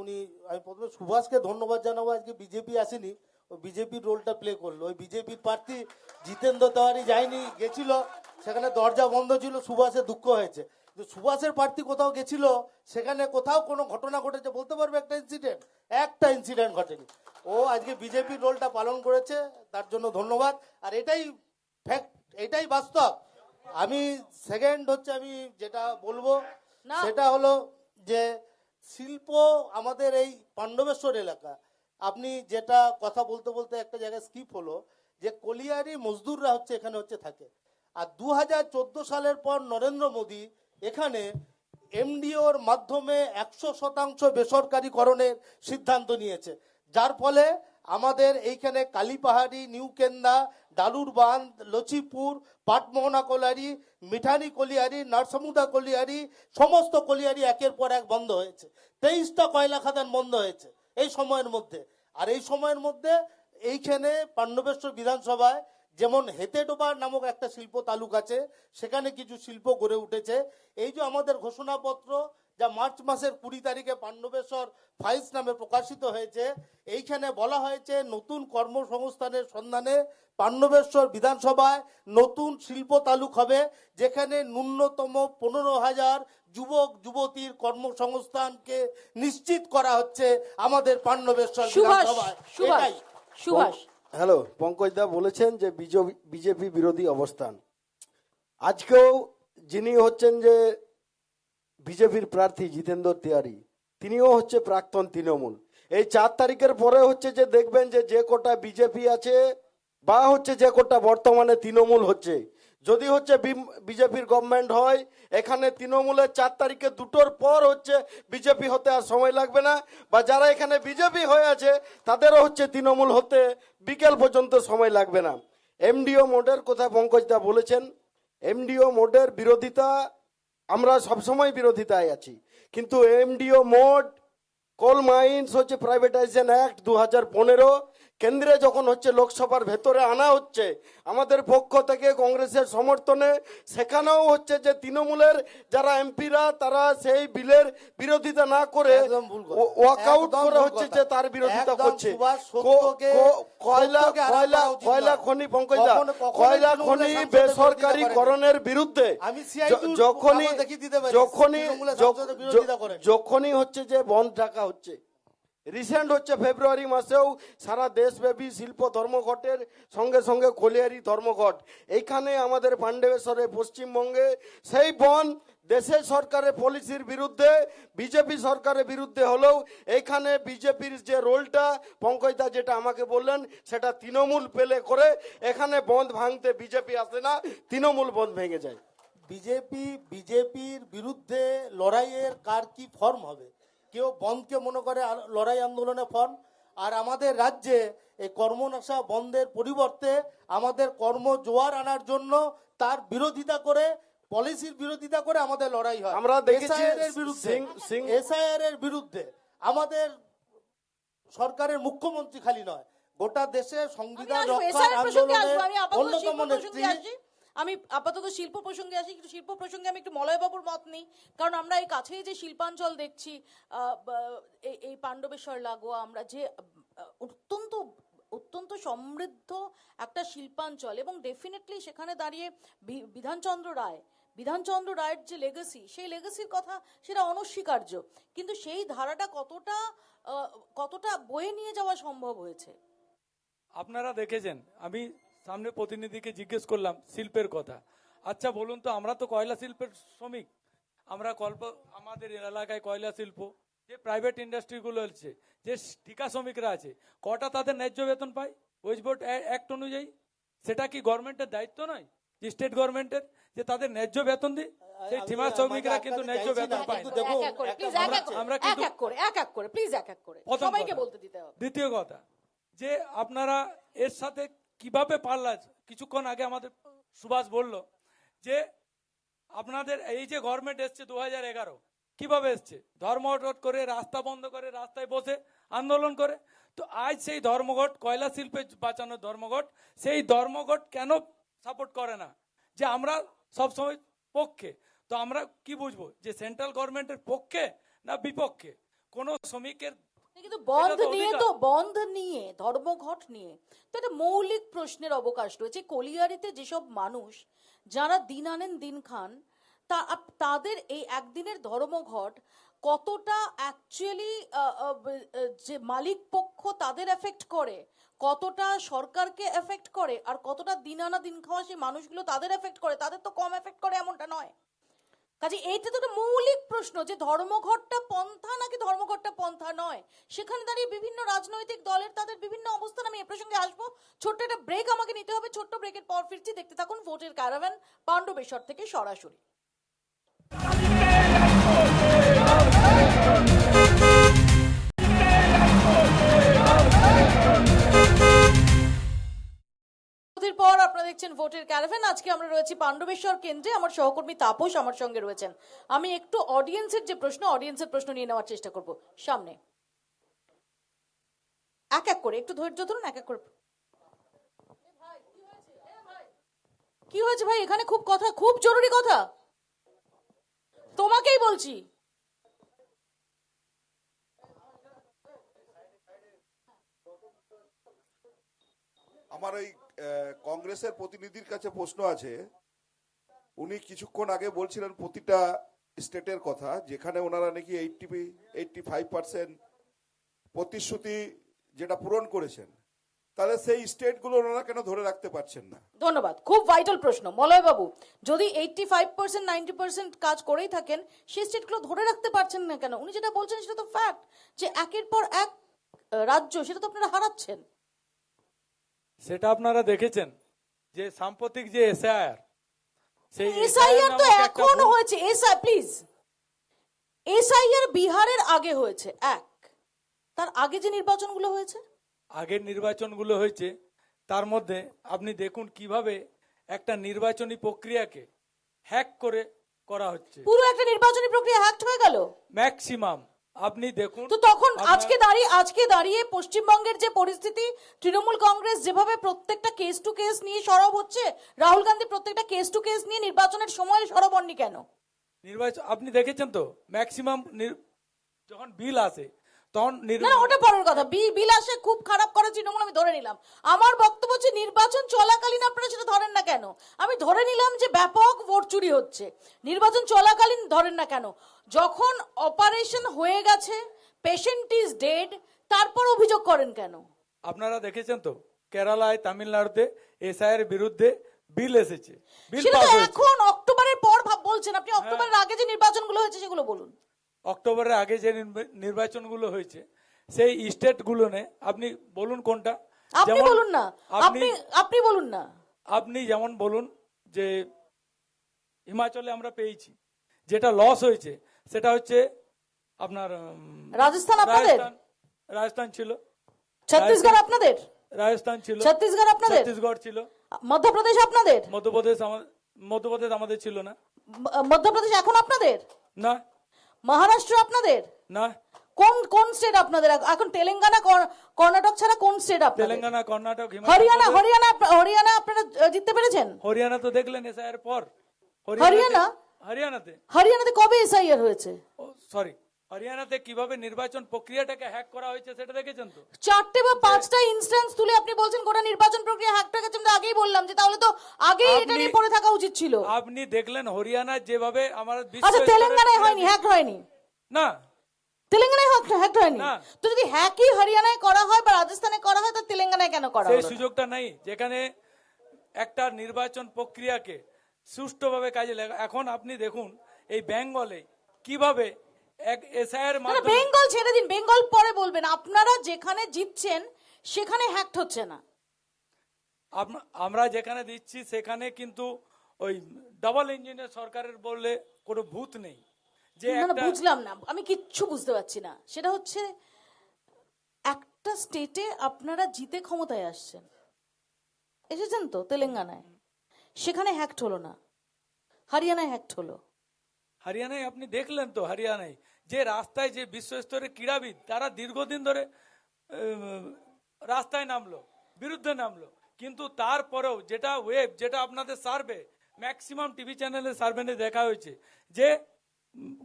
আমি প্রথমে সুভাষকে ধন্যবাদ জানাবো, আজকে বিজেপি আসেনি, ওই বিজেপির রোলটা প্লে করলো। ওই বিজেপির প্রার্থী জিতেন্দ্র তেওয়ারি যায়নি, গেছিল, সেখানে দরজা বন্ধ ছিল, সুভাষের দুঃখ হয়েছে। কিন্তু সুভাষের প্রার্থী কোথাও গেছিল, সেখানে কোথাও কোনো ঘটনা ঘটেছে বলতে পারবে? একটা ইনসিডেন্ট ঘটেনি। ও আজকে বিজেপির রোলটা পালন করেছে, তার জন্য ধন্যবাদ। আর এটাই ফ্যাক্ট, এটাই বাস্তব। আমি সেকেন্ড হচ্ছে আমি যেটা বলবো না। সেটা হলো যে শিল্প আমাদের এই পাণ্ডবেশ্বর এলাকা, আপনি যেটা কথা বলতে বলতে একটা জায়গায় স্কিপ হলো, যে কলিয়ারি মজদুররা হচ্ছে এখানে হচ্ছে থাকে। আর 2014 সালের পর নরেন্দ্র মোদী এখানে এমডিওর মাধ্যমে 100% বেসরকারিকরণের সিদ্ধান্ত নিয়েছে, যার ফলে আমাদের এইখানে কালীপাহাড়ি, নিউকেন্দা, ডালুর বাঁধ, লচিপুর, পাটমোহনা কলিয়ারি, মিঠানি কলিয়ারি, নারসামুদা কলিয়ারি, সমস্ত কলিয়ারি একের পর এক বন্ধ হয়েছে। 23টা কয়লা খাদান বন্ধ হয়েছে এই সময়ের মধ্যে। আর এই সময়ের মধ্যে এইখানে পাণ্ডবেশ্বর বিধানসভায় যেমন হেতেডোবা নামক একটা শিল্প তালুক আছে, সেখানে কিছু শিল্প গড়ে উঠেছে। এই যে আমাদের ঘোষণাপত্র যা মার্চ মাসের 20 তারিখে পাণ্ডবেশ্বর ফাইলস নামে প্রকাশিত হয়েছে। এইখানে বলা হয়েছে নতুন কর্মসংস্থানের সন্ধানে পাণ্ডবেশ্বর বিধানসভায় নতুন শিল্প তালুক হবে, যেখানে ন্যূনতম 15,000 যুবক যুবতীর কর্মসংস্থানকে নিশ্চিত করা হচ্ছে আমাদের পাণ্ডবেশ্বর সুভাষ বিধানসভায়। সুভাষ এটাই। সুভাষ হ্যালো, পঙ্কজদা বলেছেন যে বিজেপি বিরোধী অবস্থান। আজকেও যিনি হচ্ছেন যে বিজেপির প্রার্থী জিতেন্দ্র তিওয়ারি, তিনিও হচ্ছে প্রাক্তন তৃণমূল। এই 4 তারিখের পরে হচ্ছে যে দেখবেন যে যে কোটা বিজেপি আছে বা হচ্ছে যে কোটা বর্তমানে তৃণমূল হচ্ছে, যদি হচ্ছে বিজেপির গভর্নমেন্ট হয়, এখানে তৃণমূলের 4 তারিখে দুটোর পর হচ্ছে বিজেপি হতে আর সময় লাগবে না, বা যারা এখানে বিজেপি হয়ে আছে তাদেরও হচ্ছে তৃণমূল হতে বিকেল পর্যন্ত সময় লাগবে না। এমডিও মোডের কথা পঙ্কজদা বলেছেন, এমডিও মোডের বিরোধিতা আমরা সবসময় বিরোধিতায় আছি, কিন্তু এমডিও মোড, কোল মাইন্স হচ্ছে প্রাইভেটাইজেশন অ্যাক্ট 2015 কেন্দ্রে যখন হচ্ছে লোকসভার ভেতরে আনা হচ্ছে আমাদের পক্ষ থেকে কংগ্রেসের সমর্থনে, সেখানেও হচ্ছে যে তৃণমূলের যারা এমপিরা তারা সেই বিলের বিরোধিতা না করে একদম ভুল কথা। ওয়াকআউট একদম করে ভুল হচ্ছে কথা। যে তার বিরোধিতা একদম করছে। সুভাষ, সত্যকে কয়লা আড়াল করা উচিত কয়লা নয়। খনি পঙ্কজদা, কখনোই কয়লা তৃণমূলের খনি সাংসদের বেসরকারীকরণের বিরুদ্ধে আমি CID র যখনই কাগজ দেখিয়ে দিতে পারি। যখনই তৃণমূলের সাংসদের বিরোধিতা করে। যখনই হচ্ছে যে বন্ধ ডাকা হচ্ছে, রিসেন্ট হচ্ছে ফেব্রুয়ারি মাসেও সারা দেশব্যাপী শিল্প ধর্মঘটের সঙ্গে সঙ্গে কলিয়ারি ধর্মঘট, এইখানে আমাদের পাণ্ডবেশ্বরে পশ্চিমবঙ্গে সেই বন দেশের সরকারের পলিসির বিরুদ্ধে, বিজেপি সরকারের বিরুদ্ধে হলেও এইখানে বিজেপির যে রোলটা পঙ্কজদা যেটা আমাকে বললেন সেটা তৃণমূল পেলে করে, এখানে বন্ধ ভাঙতে বিজেপি আসে না, তৃণমূল বন্ধ ভেঙে যায়। বিজেপির বিরুদ্ধে লড়াইয়ের কার কি ফর্ম হবে? কেউ বন্ধকে মনে করে লড়াই আন্দোলনের ফর্ম, আর আমাদের রাজ্যে এই কর্মনাশা বন্ধের পরিবর্তে আমাদের কর্ম জোয়ার আনার জন্য তার বিরোধিতা করে, পলিসির বিরোধিতা করে আমাদের লড়াই হয়। আমরা দেখেছি SIR এর বিরুদ্ধে, SIR এর বিরুদ্ধে আমাদের সরকারের মুখ্যমন্ত্রী খালি নয়, গোটা দেশে সংবিধান রক্ষার আন্দোলনের অন্যতম নেত্রী। আমি আপাতত শিল্প প্রসঙ্গে আসি, কিন্তু শিল্প প্রসঙ্গে আমি একটু মলয়বাবুর মত নেই, কারণ আমরা এই কাছেই যে শিল্পাঞ্চল দেখছি, এই পাণ্ডবেশ্বর লাগোয়া, আমরা যে অত্যন্ত অত্যন্ত সমৃদ্ধ একটা শিল্পাঞ্চল, এবং ডেফিনেটলি সেখানে দাঁড়িয়ে বিধানচন্দ্র রায়ের যে লেগাসি, সেই লেগাসির কথা সেটা অনস্বীকার্য, কিন্তু সেই ধারাটা কতটা বয়ে নিয়ে যাওয়া সম্ভব হয়েছে। আপনারা দেখেছেন, আমি সামনে প্রতিনিধিকে জিজ্ঞেস করলাম শিল্পের কথা। আচ্ছা বলুন তো, আমরা তো কয়লা শিল্পের শ্রমিক, আমরা আমাদের এলাকায় কয়লা শিল্প, যে প্রাইভেট ইন্ডাস্ট্রিগুলো আছে, যে ঠিকা শ্রমিকরা আছে, কটা তাদের ন্যায্য বেতন পায় ওয়েজ বোর্ড অ্যাক্ট অনুযায়ী? সেটা কি গভর্নমেন্টের দায়িত্ব নয়, যে স্টেট গভর্নমেন্টের, যে তাদের ন্যায্য বেতন দিই? সেই ঠিকা শ্রমিকরা কিন্তু ন্যায্য বেতন পায় না। দ্বিতীয় কথা, যে আপনারা এর সাথে কিভাবে পাল্লা, কিছুক্ষণ আগে আমাদের সুভাষ বলল যে আপনাদের এই যে গভর্নমেন্ট এসছে 2011, কিভাবে এসছে? ধর্মঘট করে, রাস্তা বন্ধ করে, রাস্তায় বসে আন্দোলন করে। তো আজ সেই ধর্মঘট, কয়লা শিল্পে বাঁচানোর ধর্মঘট, সেই ধর্মঘট কেন সাপোর্ট করে না? যে আমরা সবসময় পক্ষে, তো আমরা কি বুঝবো যে সেন্ট্রাল গভর্নমেন্টের পক্ষে না বিপক্ষে? কোন শ্রমিকের কিন্তু বন্ধ নিয়ে ধর্মঘট নিয়ে তো একটা মৌলিক প্রশ্নের অবকাশ রয়েছে। কলিয়ারিতে যেসব মানুষ যারা দিন আনেন দিন খান, তাদের এই একদিনের ধর্মঘট কতটা অ্যাকচুয়ালি যে মালিক পক্ষ তাদের এফেক্ট করে, কতটা সরকারকে এফেক্ট করে, আর কতটা দিন আনা দিন খাওয়া সেই মানুষগুলো তাদের এফেক্ট করে, তাদের তো কম এফেক্ট করে এমনটা নয়। কাজে এইটা তো একটা মৌলিক প্রশ্ন যে ধর্মঘটটা পন্থা নাকি ধর্মঘটটা পন্থা নয়। সেখানে দাঁড়িয়ে বিভিন্ন রাজনৈতিক দলের তাদের বিভিন্ন অবস্থান, আমি এ প্রসঙ্গে আসবো। ছোট্ট একটা ব্রেক আমাকে নিতে হবে, ছোট্ট ব্রেকের পর ফিরছি। দেখতে থাকুন ভোটের ক্যারাভ্যান পাণ্ডবেশ্বর থেকে সরাসরি। পর আপনারা দেখছেন ভোটের ক্যারাভ্যান। আজকে আমরা রয়েছি পাণ্ডবেশ্বর কেন্দ্রে, আমার সহকর্মী তাপস আমার সঙ্গে রয়েছেন। আমি একটু অডিয়েন্সের প্রশ্ন নিয়ে নেওয়ার চেষ্টা করব সামনে। এক এক করে একটু ধৈর্য ধরুন, এক এক করে। কি হয়েছে ভাই? এখানে খুব জরুরি কথা, তোমাকেই বলছি। আমার ওই কংগ্রেসের প্রতিনিধির কাছে প্রশ্ন আছে। উনি কিছুক্ষণ আগে বলছিলেন প্রতিটা স্টেটের কথা, যেখানে ওনারা নাকি 85% প্রতিশ্রুতি যেটা পূরণ করেছেন, তাহলে সেই স্টেটগুলো ওনারা কেন ধরে রাখতে পারছেন না? ধন্যবাদ, খুব ভাইটাল প্রশ্ন মলয় বাবু। যদি 85% 90% কাজ করেই থাকেন, সেই স্টেটগুলো ধরে রাখতে পারছেন না কেন? উনি যেটা বলছেন সেটা তো ফ্যাক্ট, যে একের পর এক রাজ্য, সেটা তো আপনারা হারাচ্ছেন। সেটা আপনারা দেখেছেন যে সাম্প্রতিক যে এসআইআর, সেই এসআইআর তো নামক একটা এখনো ভুল- হয়েছে। প্লিজ, এসআইআর বিহারের আগে হয়েছে, তার আগে যে নির্বাচনগুলো হয়েছে, আগের নির্বাচনগুলো হয়েছে, তার মধ্যে আপনি দেখুন কিভাবে একটা নির্বাচনী প্রক্রিয়াকে হ্যাক করে করা হচ্ছে। পুরো একটা নির্বাচনী প্রক্রিয়া হ্যাক হয়ে গেল। ম্যাক্সিমাম আপনি দেখুন। তো তখন আপনার- আজকে দাঁড়িয়ে পশ্চিমবঙ্গের যে পরিস্থিতি, তৃণমূল কংগ্রেস যেভাবে প্রত্যেকটা কেস টু কেস নিয়ে সরব হচ্ছে, রাহুল গান্ধী প্রত্যেকটা কেস টু কেস নিয়ে নির্বাচনের সময় সরব হননি কেন? নির্বাচন আপনি দেখেছেন তো, ম্যাক্সিমাম যখন বিল আসে তখন না না, ওটা পরের কথা। বিল আসে, খুব খারাপ করে তৃণমূল, আমি ধরে নিলাম। আমার বক্তব্য হচ্ছে নির্বাচন চলাকালীন আপনারা সেটা ধরেন না কেন? আমি ধরে নিলাম যে ব্যাপক ভোট চুরি হচ্ছে, নির্বাচন চলাকালীন ধরেন না কেন? যখন অপারেশন হয়ে গেছে, পেশেন্ট ইজ ডেড, তারপর অভিযোগ করেন কেন? আপনারা দেখেছেন তো কেরালায়, তামিলনাড়ুতে এসআইয়ের বিরুদ্ধে বিল এসেছে, বিল সেটা পাস তো হয়েছে। এখন অক্টোবরের পর বলছেন আপনি। অক্টোবরের আগে যে নির্বাচনগুলো হয়েছে সেগুলো বলুন। অক্টোবরের আগে যে নির্বাচনগুলো হয়েছে, সেই স্টেটগুলো নে আপনি বলুন কোনটা। আপনি যেমন বলুন না, আপনি আপনি বলুন না। আপনি যেমন বলুন যে হিমাচলে আমরা পেয়েছি, যেটা লস হয়েছে সেটা হচ্ছে আপনার রাজস্থান আপনাদের, রাজস্থান ছিল, ছত্তিশগড় আপনাদের, রাজস্থান ছিল, ছত্তিশগড় আপনাদের, ছত্তিশগড় ছিল, মধ্যপ্রদেশ আপনাদের, মধ্যপ্রদেশ আমাদের ছিল না। মধ্যপ্রদেশ এখন আপনাদের, না মহারাষ্ট্র আপনাদের, না, কোন কোন স্টেট আপনাদের এখন? তেলেঙ্গানা, কর্ণাটক ছাড়া কোন স্টেট আপনাদের? তেলেঙ্গানা, কর্ণাটক, হরিয়ানা, প্রদেশ। হরিয়ানা আপনারা জিততে পেরেছেন? হরিয়ানা তো দেখলেন এসআইয়ের পর। হরিয়ানা? হরিয়ানাতে কবে এসআইআর হয়েছে? সরি, হরিয়ানাতে কিভাবে নির্বাচন প্রক্রিয়াটাকে হ্যাক করা হয়েছে সেটা দেখেছেন তো? 4টে বা 5টা ইনস্ট্যান্স তুলে আপনি বলছেন গোটা নির্বাচন প্রক্রিয়া হ্যাক হয়ে গেছে। আমি তো আগেই বললাম যে তাহলে তো আগেই এটা নিয়ে পড়ে থাকা উচিত ছিল। আপনি দেখলেন হরিয়ানা যেভাবে আমার আচ্ছা, তেলেঙ্গানায় হয়নি, হ্যাক হয়নি? না, তেলেঙ্গানায় হ্যাক হয়নি? না। তো যদি হ্যাকই হরিয়ানায় করা হয় বা রাজস্থানে করা হয়, তো তেলেঙ্গানায় কেন করা সেই হলো না? সুযোগটা নেই, যেখানে একটা নির্বাচন প্রক্রিয়াকে সুষ্ঠুভাবে কাজে লাগা। এখন আপনি দেখুন এই বেঙ্গলে কিভাবে এক এসআইয়ের না, মাধ্যমে বেঙ্গল ছেড়ে দিন, বেঙ্গল পরে বলবেন। আপনারা যেখানে জিতছেন সেখানে হ্যাক হচ্ছে না। আমরা যেখানে দিচ্ছি সেখানে কিন্তু ওই ডাবল ইঞ্জিনের সরকারের বললে কোনো ভূত নেই। যে না না, একটা বুঝলাম না, আমি কিচ্ছু বুঝতে পারছি না। সেটা হচ্ছে একটা স্টেটে আপনারা জিতে ক্ষমতায় আসছেন, এসেছেন তো তেলেঙ্গানায়, সেখানে হ্যাকড হলো না, হরিয়ানায় হ্যাকড হলো। হরিয়ানায় আপনি দেখলেন তো, হরিয়ানায় যে রাস্তায় যে বিশ্বস্তরের ক্রীড়াবিদ তারা দীর্ঘদিন ধরে রাস্তায় নামলো, বিরুদ্ধে নামলো, কিন্তু তারপরেও যেটা যেটা আপনাদের সার্ভে, ম্যাক্সিমাম টিভি চ্যানেলে সার্ভে দেখা হয়েছে যে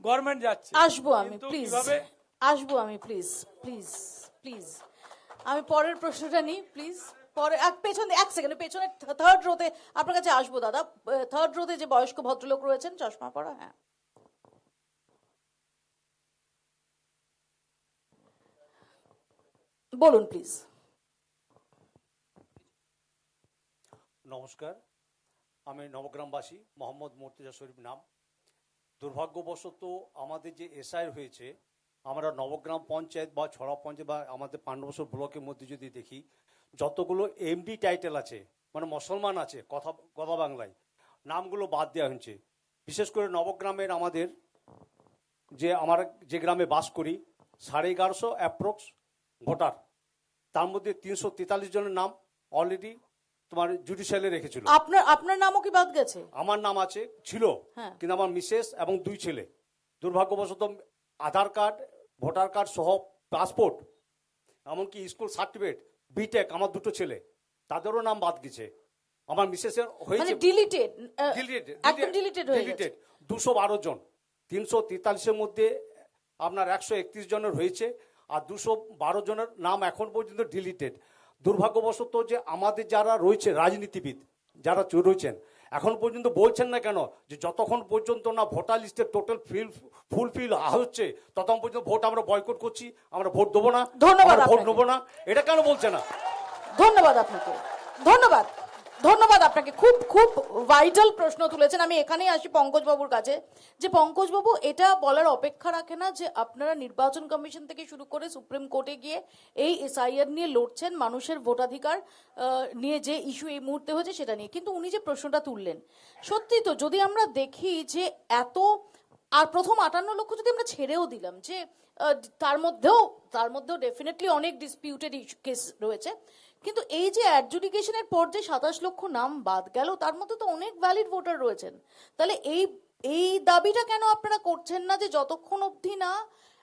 গভর্নমেন্ট যাচ্ছে। আসবো আমি, কিন্তু প্লিজ কিভাবে আসবো আমি, প্লিজ প্লিজ প্লিজ। আমি পরের প্রশ্নটা নিই প্লিজ। পরে পেছনে এক সেকেন্ড, পেছনে থার্ড রোতে আপনার কাছে আসবো দাদা। থার্ড রোতে যে বয়স্ক ভদ্রলোক রয়েছেন চশমা পরা, হ্যাঁ বলুন প্লিজ। নমস্কার, আমি নবগ্রামবাসী মোহাম্মদ মুর্তজা শরীফ নাম। দুর্ভাগ্যবশত আমাদের যে এসআইআর হয়েছে, আমরা নবগ্রাম পঞ্চায়েত বা ছড়া পঞ্চায়েত বা আমাদের পাণ্ডবসর ব্লকের মধ্যে যদি দেখি, যতগুলো এমডি টাইটেল আছে, মানে মুসলমান আছে কথা বাংলায়, নামগুলো বাদ দেওয়া হয়েছে। বিশেষ করে নবগ্রামের আমাদের আমরা যে গ্রামে বাস করি, 1150 অ্যাপ্রক্স ভোটার, তার মধ্যে 343 জনের নাম অলরেডি তোমার জুডিশিয়ালে রেখেছিল। আপনার নামও কি বাদ গেছে? আমার নাম ছিল, হ্যাঁ। কিন্তু আমার মিসেস এবং 2 ছেলে, দুর্ভাগ্যবশত আধার কার্ড, ভোটার কার্ড সহ পাসপোর্ট, এমনকি স্কুল সার্টিফিকেট, বিটেক, আমার 2 ছেলে, তাদেরও নাম বাদ গেছে। আমার মিসেসের হয়েছে ডিলিটেড, ডিলিটেড একদম ডিলিটেড হয়ে গেছে। 212 জন, 343-এর মধ্যে আপনার 131 জনের হয়েছে, আর 212 জনের নাম এখন পর্যন্ত ডিলিটেড। দুর্ভাগ্যবশত যে আমাদের যারা রয়েছে রাজনীতিবিদ যারা রয়েছেন এখন পর্যন্ত বলছেন না কেন যে যতক্ষণ পর্যন্ত না ভোটার লিস্টের টোটাল ফুলফিল হচ্ছে ততক্ষণ পর্যন্ত ভোট আমরা বয়কট করছি, আমরা ভোট দেবো না, ধন্যবাদ আমরা ভোট আপনাকে। নেবো না, এটা কেন বলছে না? ধন্যবাদ আপনাকে, ধন্যবাদ, ধন্যবাদ আপনাকে। খুব খুব ভাইটাল প্রশ্ন তুলেছেন। আমি এখানেই আসি পঙ্কজবাবুর কাছে, যে পঙ্কজবাবু এটা বলার অপেক্ষা রাখে না যে আপনারা নির্বাচন কমিশন থেকে শুরু করে সুপ্রিম কোর্টে গিয়ে এই এসআইআর নিয়ে লড়ছেন, মানুষের ভোটাধিকার নিয়ে যে ইস্যু এই মুহূর্তে হয়েছে সেটা নিয়ে, কিন্তু উনি যে প্রশ্নটা তুললেন, সত্যি তো যদি আমরা দেখি যে এত, আর প্রথম 58 লক্ষ যদি আমরা ছেড়েও দিলাম, যে তার মধ্যেও ডেফিনেটলি অনেক ডিসপিউটেড কেস রয়েছে, কিন্তু এই যে অ্যাডজুডিকেশনের পর যে 27 লক্ষ নাম বাদ গেল, তার মধ্যে তো অনেক ভ্যালিড ভোটার রয়েছেন। তাহলে এই দাবিটা কেন আপনারা করছেন না যে যতক্ষণ অবধি না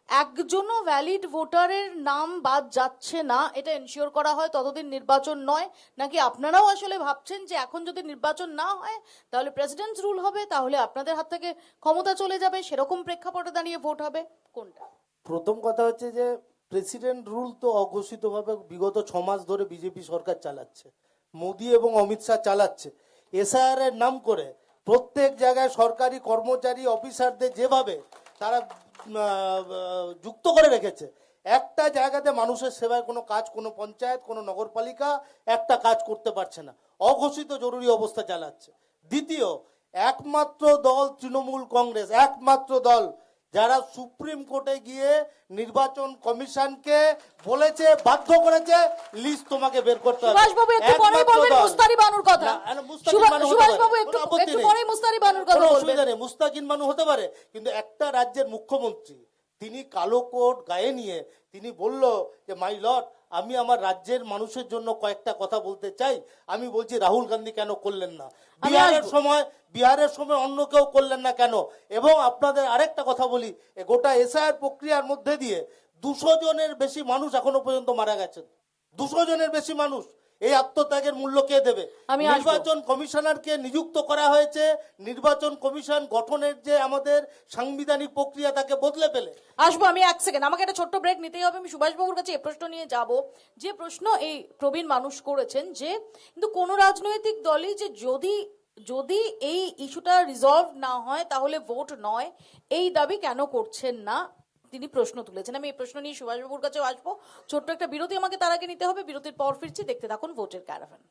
একজনও ভ্যালিড ভোটারের নাম বাদ যাচ্ছে না এটা এনশিওর করা হয় ততদিন নির্বাচন নয়? নাকি আপনারাও আসলে ভাবছেন যে এখন যদি নির্বাচন না হয় তাহলে প্রেসিডেন্টস রুল হবে, তাহলে আপনাদের হাত থেকে ক্ষমতা চলে যাবে, সেরকম প্রেক্ষাপটে দাঁড়িয়ে ভোট হবে? কোনটা? প্রথম কথা হচ্ছে যে প্রেসিডেন্ট রুল তো অঘোষিতভাবে বিগত 6 মাস ধরে বিজেপি সরকার চালাচ্ছে, মোদি এবং অমিত শাহ চালাচ্ছে। এসআইআর এর নাম করে প্রত্যেক জায়গায় সরকারি কর্মচারী অফিসারদের যেভাবে তারা যুক্ত করে রেখেছে, একটা জায়গাতে মানুষের সেবায় কোনো কাজ, কোনো পঞ্চায়েত, কোনো নগরপালিকা একটা কাজ করতে পারছে না, অঘোষিত জরুরি অবস্থা চালাচ্ছে। দ্বিতীয়, একমাত্র দল তৃণমূল কংগ্রেস, একমাত্র দল যারা সুপ্রিম কোর্টে গিয়ে নির্বাচন কমিশনকে বলেছে, বাধ্য করেছে লিস্ট তোমাকে বের করতে হবে। সুভাষবাবু একটু পরেই একমাত্র বলবেন দল। মুস্তারি বানুর কথা। না, না, মুস্তাকিন বানু হতে পারে। সুভাষবাবু কোনো আপত্তি একটু নেই। পরেই মুস্তারি বানুর কথা কোনো বলবেন। অসুবিধা নেই, মুস্তাকিন বানু হতে পারে, কিন্তু একটা রাজ্যের মুখ্যমন্ত্রী তিনি কালো কোট গায়ে নিয়ে তিনি বলল যে মাই লর্ড, আমি আমার রাজ্যের মানুষের জন্য কয়েকটা কথা বলতে চাই। আমি বলছি রাহুল গান্ধী কেন করলেন না? বিহারের সময় অন্য কেউ করলেন না কেন? এবং আপনাদের আরেকটা কথা বলি, গোটা এসআইআর প্রক্রিয়ার মধ্যে দিয়ে 200 জনের বেশি মানুষ এখনো পর্যন্ত মারা গেছেন। 200 জনের বেশি মানুষ। এই আত্মত্যাগের মূল্য কে দেবে? আমি আসবো। নির্বাচন কমিশনারকে নিযুক্ত করা হয়েছে, নির্বাচন কমিশন গঠনের যে আমাদের সাংবিধানিক প্রক্রিয়া তাকে বদলে ফেলে। আসবো আমি, এক সেকেন্ড, আমাকে একটা ছোট্ট ব্রেক নিতেই হবে। আমি সুভাষবাবুর কাছে এই প্রশ্ন নিয়ে যাব, যে প্রশ্ন এই প্রবীণ মানুষ করেছেন, যে কিন্তু কোন রাজনৈতিক দলই যে যদি এই ইস্যুটা রিজলভ না হয় তাহলে ভোট নয়, এই দাবি কেন করছেন না? তিনি প্রশ্ন তুলেছেন। আমি এই প্রশ্ন নিয়ে সুভাষবাবুর কাছেও আসবো। ছোট্ট একটা বিরতি আমাকে তার আগে নিতে হবে, বিরতির পর ফিরছি। দেখতে থাকুন ভোটের ক্যারাভান।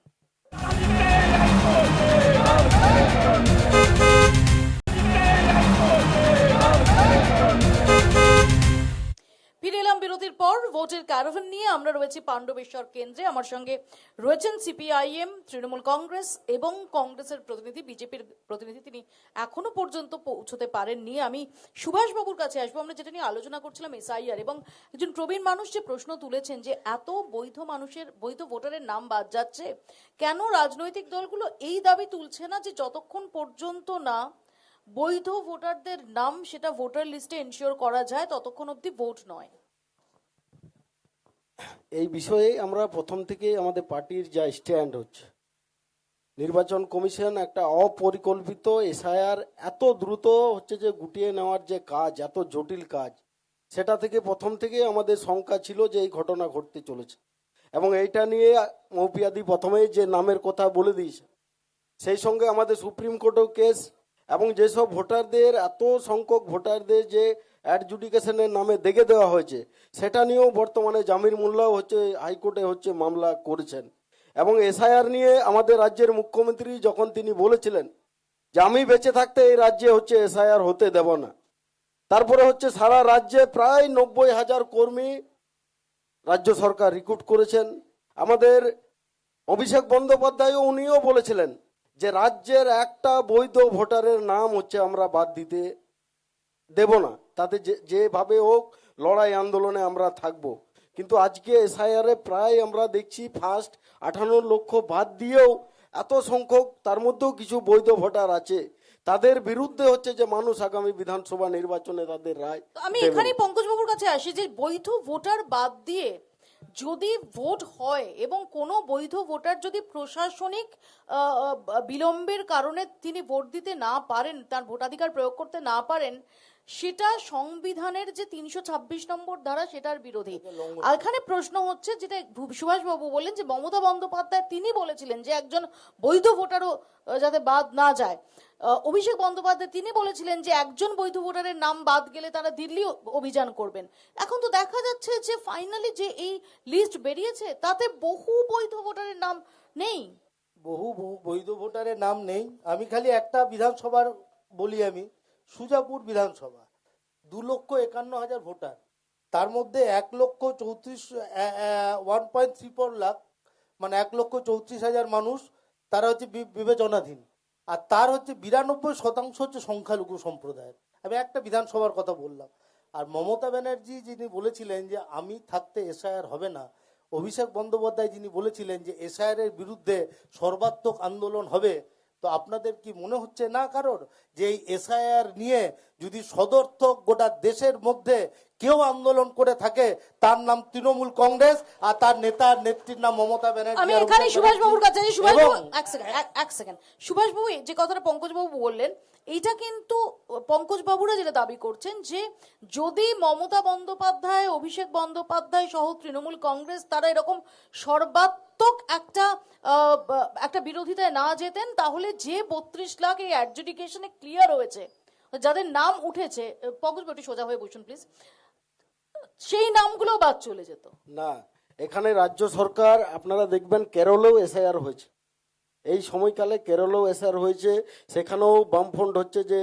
ফিরে এলাম বিরতির পর। ভোটের ক্যারাভান নিয়ে আমরা রয়েছি পাণ্ডবেশ্বর কেন্দ্রে। আমার সঙ্গে রয়েছেন সিপিআইএম, তৃণমূল কংগ্রেস এবং কংগ্রেসের প্রতিনিধি, বিজেপির প্রতিনিধি। তিনি এখনো পর্যন্ত পৌঁছতে পারেননি। আমি সুভাষবাবুর কাছে আসবো। আমরা যেটা নিয়ে আলোচনা করছিলাম এসআইআর, এবং একজন প্রবীণ মানুষ যে প্রশ্ন তুলেছেন যে এত বৈধ ভোটারের নাম বাদ যাচ্ছে, কেন রাজনৈতিক দলগুলো এই দাবি তুলছে না যে যতক্ষণ পর্যন্ত না বৈধ ভোটারদের নাম সেটা ভোটার লিস্টে এনশিওর করা যায় ততক্ষণ অবধি ভোট নয়? এই বিষয়ে আমরা প্রথম থেকে আমাদের পার্টির যা স্ট্যান্ড হচ্ছে, নির্বাচন কমিশন একটা অপরিকল্পিত এসআইআর এত দ্রুত হচ্ছে যে গুটিয়ে নেওয়ার যে কাজ, এত জটিল কাজ, সেটা থেকে প্রথম থেকে আমাদের শঙ্কা ছিল যে এই ঘটনা ঘটতে চলেছে। এবং এইটা নিয়ে মৌপিয়াদি প্রথমেই যে নামের কথা বলে দিয়েছে, সেই সঙ্গে আমাদের সুপ্রিম কোর্টেও কেস, এবং যেসব ভোটারদের, এত সংখ্যক ভোটারদের যে অ্যাডজুডিকেশনের নামে দেখে দেওয়া হয়েছে, সেটা নিয়েও বর্তমানে জামির মোল্লাও হচ্ছে হাইকোর্টে হচ্ছে মামলা করেছেন। এবং এসআইআর নিয়ে আমাদের রাজ্যের মুখ্যমন্ত্রী যখন তিনি বলেছিলেন যে আমি বেঁচে থাকতে এই রাজ্যে হচ্ছে এসআইআর হতে দেব না, তারপরে হচ্ছে সারা রাজ্যে প্রায় 90,000 কর্মী রাজ্য সরকার রিক্রুট করেছেন। আমাদের অভিষেক বন্দ্যোপাধ্যায়ও উনিও বলেছিলেন যে রাজ্যের একটা বৈধ ভোটারের নাম হচ্ছে আমরা বাদ দিতে দেব না, তাতে যেভাবে হোক লড়াই আন্দোলনে আমরা থাকব। কিন্তু আজকে এসআইআরে প্রায় আমরা দেখছি ফার্স্ট 58 লক্ষ বাদ দিয়েও এত সংখ্যক, তার মধ্যেও কিছু বৈধ ভোটার আছে, তাদের বিরুদ্ধে হচ্ছে যে মানুষ আগামী বিধানসভা নির্বাচনে তাদের রায় আমি দেবেন। এখানেই পঙ্কজবাবুর কাছে আসি, যে বৈধ ভোটার বাদ দিয়ে যদি ভোট হয় এবং কোনো বৈধ ভোটার যদি প্রশাসনিক বিলম্বের কারণে তিনি ভোট দিতে না পারেন, তার ভোটাধিকার প্রয়োগ করতে না পারেন, সেটা সংবিধানের যে 326 নম্বর ধারা সেটার বিরোধী। আর এখানে প্রশ্ন হচ্ছে, যেটা সুভাষবাবু বললেন যে মমতা বন্দ্যোপাধ্যায় তিনি বলেছিলেন যে একজন বৈধ ভোটারও যাতে বাদ না যায়। অভিষেক বন্দ্যোপাধ্যায় তিনি বলেছিলেন যে একজন বৈধ ভোটারের নাম বাদ গেলে তারা দিল্লি অভিযান করবেন। এখন তো দেখা যাচ্ছে যে ফাইনালি যে এই লিস্ট বেরিয়েছে তাতে বহু বৈধ ভোটারের নাম নেই। বহু বৈধ ভোটারের নাম নেই। আমি খালি একটা বিধানসভার বলি, আমি সুজাপুর বিধানসভা 2,51,000 ভোটার, তার মধ্যে 1,34,1.34 লাখ, মানে 1,34,000 মানুষ তারা হচ্ছে বিবেচনাধীন, আর তার হচ্ছে 92% হচ্ছে সংখ্যালঘু সম্প্রদায়ের। আমি একটা বিধানসভার কথা বললাম। আর মমতা ব্যানার্জি যিনি বলেছিলেন যে আমি থাকতে এসআইআর হবে না, অভিষেক বন্দ্যোপাধ্যায় যিনি বলেছিলেন যে এসআইআর এর বিরুদ্ধে সর্বাত্মক আন্দোলন হবে, তো আপনাদের কি মনে হচ্ছে না কারোর যে এই এসআইআর নিয়ে যদি সদর্থক গোটা দেশের মধ্যে কেউ আন্দোলন করে থাকে তার নাম তৃণমূল কংগ্রেস আর তার নেত্রীর নাম মমতা ব্যানার্জি। আমি এখানে সুভাষবাবুর কাছে যাই। সুভাষবাবু এক সেকেন্ড, সুভাষবাবু যে কথাটা পঙ্কজবাবু বললেন এইটা কিন্তু পঙ্কজবাবুরা যেটা দাবি করছেন যে যদি মমতা বন্দ্যোপাধ্যায়, অভিষেক বন্দ্যোপাধ্যায় সহ তৃণমূল কংগ্রেস তারা এরকম সর্বাত্মক একটা বিরোধিতায় না যেতেন, তাহলে যে 32 লাখ এই অ্যাডজুডিকেশনে ক্লিয়ার হয়েছে, যাদের নাম উঠেছে, পঙ্কজবাবু একটু সোজা হয়ে বসুন প্লিজ, সেই নামগুলো বাদ চলে যেত। না, এখানে রাজ্য সরকার আপনারা দেখবেন কেরলেও এসআইআর হয়েছে, এই সময়কালে কেরলেও এসআইআর হয়েছে, সেখানেও বামফ্রন্ট হচ্ছে যে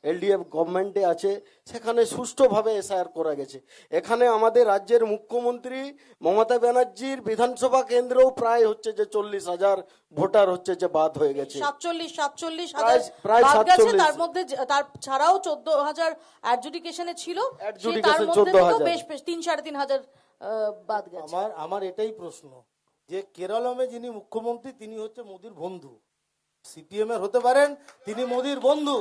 এলডিএফ গভর্নমেন্টে আছে, সেখানে সুষ্ঠুভাবে এসআইআর করা গেছে। এখানে আমাদের রাজ্যের মুখ্যমন্ত্রী মমতা ব্যানার্জির বিধানসভা কেন্দ্রেও প্রায় হচ্ছে যে 40,000 ভোটার হচ্ছে যে বাদ হয়ে গেছে, 47,000 প্রায় বাদ গেছে। 47। তার মধ্যে তার ছাড়াও 14,000 অ্যাডজুডিকেশনে ছিল, Adjudication তার মধ্যে থেকেও 14,000 বেশ 3-3,500 বাদ গেছে। আমার এটাই প্রশ্ন যে কেরলমে যিনি মুখ্যমন্ত্রী তিনি হচ্ছে মোদির বন্ধু, সিপিএম এর হতে পারেন, তিনি মোদির বন্ধু,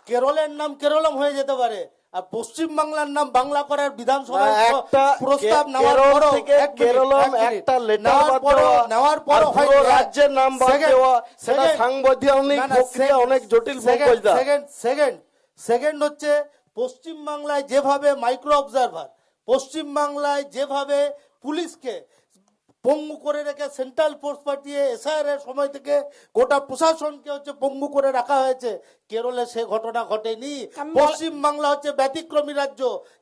কেরলের নাম কেরলম হয়ে যেতে পারে, আর পশ্চিম বাংলার নাম বাংলা করার বিধানসভায় একটা প্রস্তাব কেরল থেকে কেরলম একটা লেটার নেওয়ার পর পুরো রাজ্যের নাম বাদ দেওয়া, সেটা সাংবিধানিক প্রক্রিয়া অনেক জটিল। সেকেন্ড হচ্ছে পশ্চিম বাংলায় যেভাবে মাইক্রো অবজারভার, পশ্চিম বাংলায় যেভাবে পুলিশকে পঙ্গু করে রেখে সেন্ট্রাল ফোর্স পাঠিয়ে এসআইআর এর সময় থেকে গোটা প্রশাসনকে হচ্ছে পঙ্গু করে রাখা হয়েছে, কেরলে সে ঘটনা ঘটেনি। পশ্চিম বাংলা হচ্ছে ব্যতিক্রমী রাজ্য,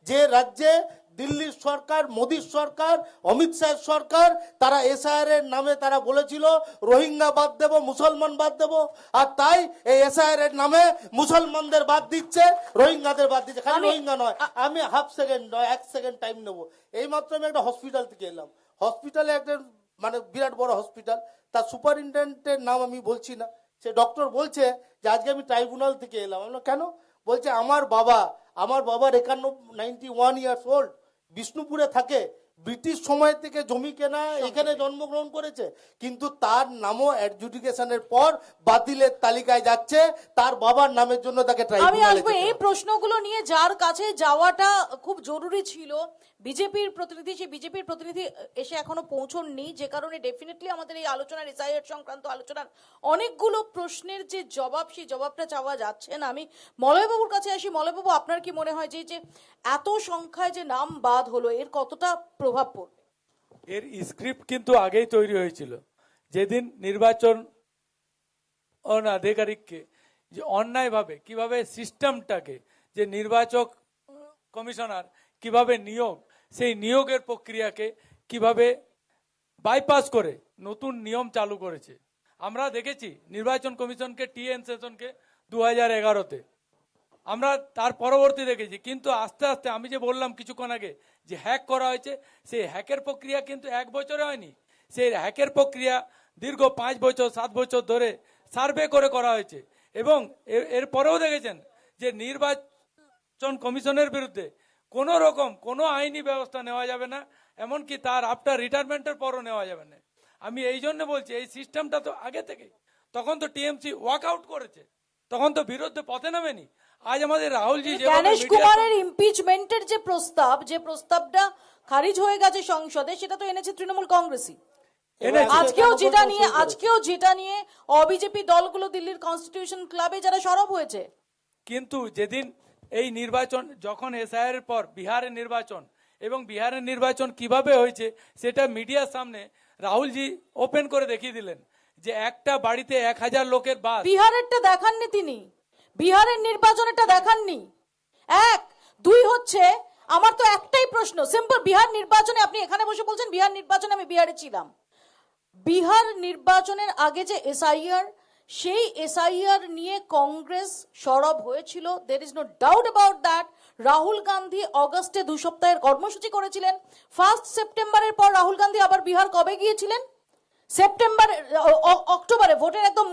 যে রাজ্যে দিল্লির সরকার, মোদীর সরকার, অমিত শাহের সরকার, তারা এসআইআর এর নামে তারা বলেছিল রোহিঙ্গা বাদ দেব, মুসলমান বাদ দেব, আর তাই এই এসআইআর এর নামে মুসলমানদের বাদ দিচ্ছে, রোহিঙ্গাদের বাদ দিচ্ছে। খালি রোহিঙ্গা নয়, আমি হাফ সেকেন্ড নয় 1 সেকেন্ড টাইম নেবো। এই মাত্র আমি একটা হসপিটাল থেকে এলাম, হসপিটালে একটা মানে বিরাট বড় হসপিটাল, তার সুপারিনটেন্ডেন্টের নাম আমি বলছি না, সে ডক্টর বলছে যে আজকে আমি ট্রাইব্যুনাল থেকে এলাম। আমরা কেন? বলছে আমার বাবা 91 ইয়ার্স ওল্ড, বিষ্ণুপুরে থাকে, ব্রিটিশ সময় থেকে জমি কেনা, এখানে জন্মগ্রহণ করেছে, কিন্তু তার নামও অ্যাডজুডিকেশনের পর বাতিলের তালিকায় যাচ্ছে, তার বাবার নামের জন্য তাকে আমি ট্রাইব্যুনালে আসবো এই প্রশ্নগুলো নিয়ে, যার কাছে যাওয়াটা খুব জরুরি ছিল বিজেপির প্রতিনিধি, সেই বিজেপির প্রতিনিধি এসে এখনো পৌঁছননি, যে কারণে ডেফিনেটলি আমাদের এই আলোচনার, এসআইআর সংক্রান্ত আলোচনার অনেকগুলো প্রশ্নের যে জবাব, সেই জবাবটা চাওয়া যাচ্ছে না। আমি মলয়বাবুর কাছে আসি। মলয়বাবু, আপনার কি মনে হয় যে এত সংখ্যায় যে নাম বাদ হলো এর কতটা প্রভাব পড়বে? এর স্ক্রিপ্ট কিন্তু আগেই তৈরি হয়েছিল, যেদিন নির্বাচন আধিকারিককে যে অন্যায়ভাবে কিভাবে সিস্টেমটাকে, যে নির্বাচক কমিশনার কিভাবে নিয়োগ, সেই নিয়োগের প্রক্রিয়াকে কিভাবে বাইপাস করে নতুন নিয়ম চালু করেছে। আমরা দেখেছি নির্বাচন কমিশনকে, টিএন সেশনকে 2011-তে, আমরা তার পরবর্তী দেখেছি, কিন্তু আস্তে আস্তে আমি যে বললাম কিছুক্ষণ আগে যে হ্যাক করা হয়েছে, সেই হ্যাকের প্রক্রিয়া কিন্তু 1 বছরে হয়নি, সেই হ্যাকের প্রক্রিয়া দীর্ঘ 5 বছর 7 বছর ধরে সার্ভে করে করা হয়েছে। এবং এরপরেও দেখেছেন যে নির্বাচন কমিশনের বিরুদ্ধে কোনো রকম কোনো আইনি ব্যবস্থা নেওয়া যাবে না, এমনকি তার আফটার রিটায়ারমেন্টের পরও নেওয়া যাবে না। আমি এই জন্য বলছি এই সিস্টেমটা তো আগে থেকে, তখন তো টিএমসি ওয়াক আউট করেছে, তখন তো বিরুদ্ধে পথে নামেনি। আজ আমাদের রাহুলজি জ্ঞানেশ কুমারের ইমপিচমেন্টের যে প্রস্তাবটা খারিজ হয়ে গেছে সংসদে, সেটা তো এনেছে তৃণমূল কংগ্রেসই। আজকেও যেটা নিয়ে অবিজেপি দলগুলো দিল্লির কনস্টিটিউশন ক্লাবে যারা সরব হয়েছে। কিন্তু যেদিন এই নির্বাচন যখন এসআইআর পর বিহারের নির্বাচন এবং বিহারের নির্বাচন কিভাবে হয়েছে সেটা মিডিয়ার সামনে রাহুলজি ওপেন করে দেখিয়ে দিলেন যে একটা বাড়িতে 1000 লোকের বাস। বিহারেরটা দেখাননি তিনি, বিহারের নির্বাচনেরটা দেখাননি। এক দুই হচ্ছে, আমার তো একটাই প্রশ্ন সিম্পল, বিহার নির্বাচনে আপনি এখানে বসে বলছেন বিহার নির্বাচনে আমি বিহারে ছিলাম, বিহার নির্বাচনের আগে যে এসআইআর, সেই এসআইআর নিয়ে কংগ্রেস সরব হয়েছিল, there is no doubt about that. Rahul Gandhi অগস্টে 2 সপ্তাহের কর্মসূচি করেছিলেন। 1 সেপ্টেম্বরের পর রাহুল গান্ধী আবার বিহার কবে গিয়েছিলেন? সেপ্টেম্বর অক্টোবরে, ভোটের একদম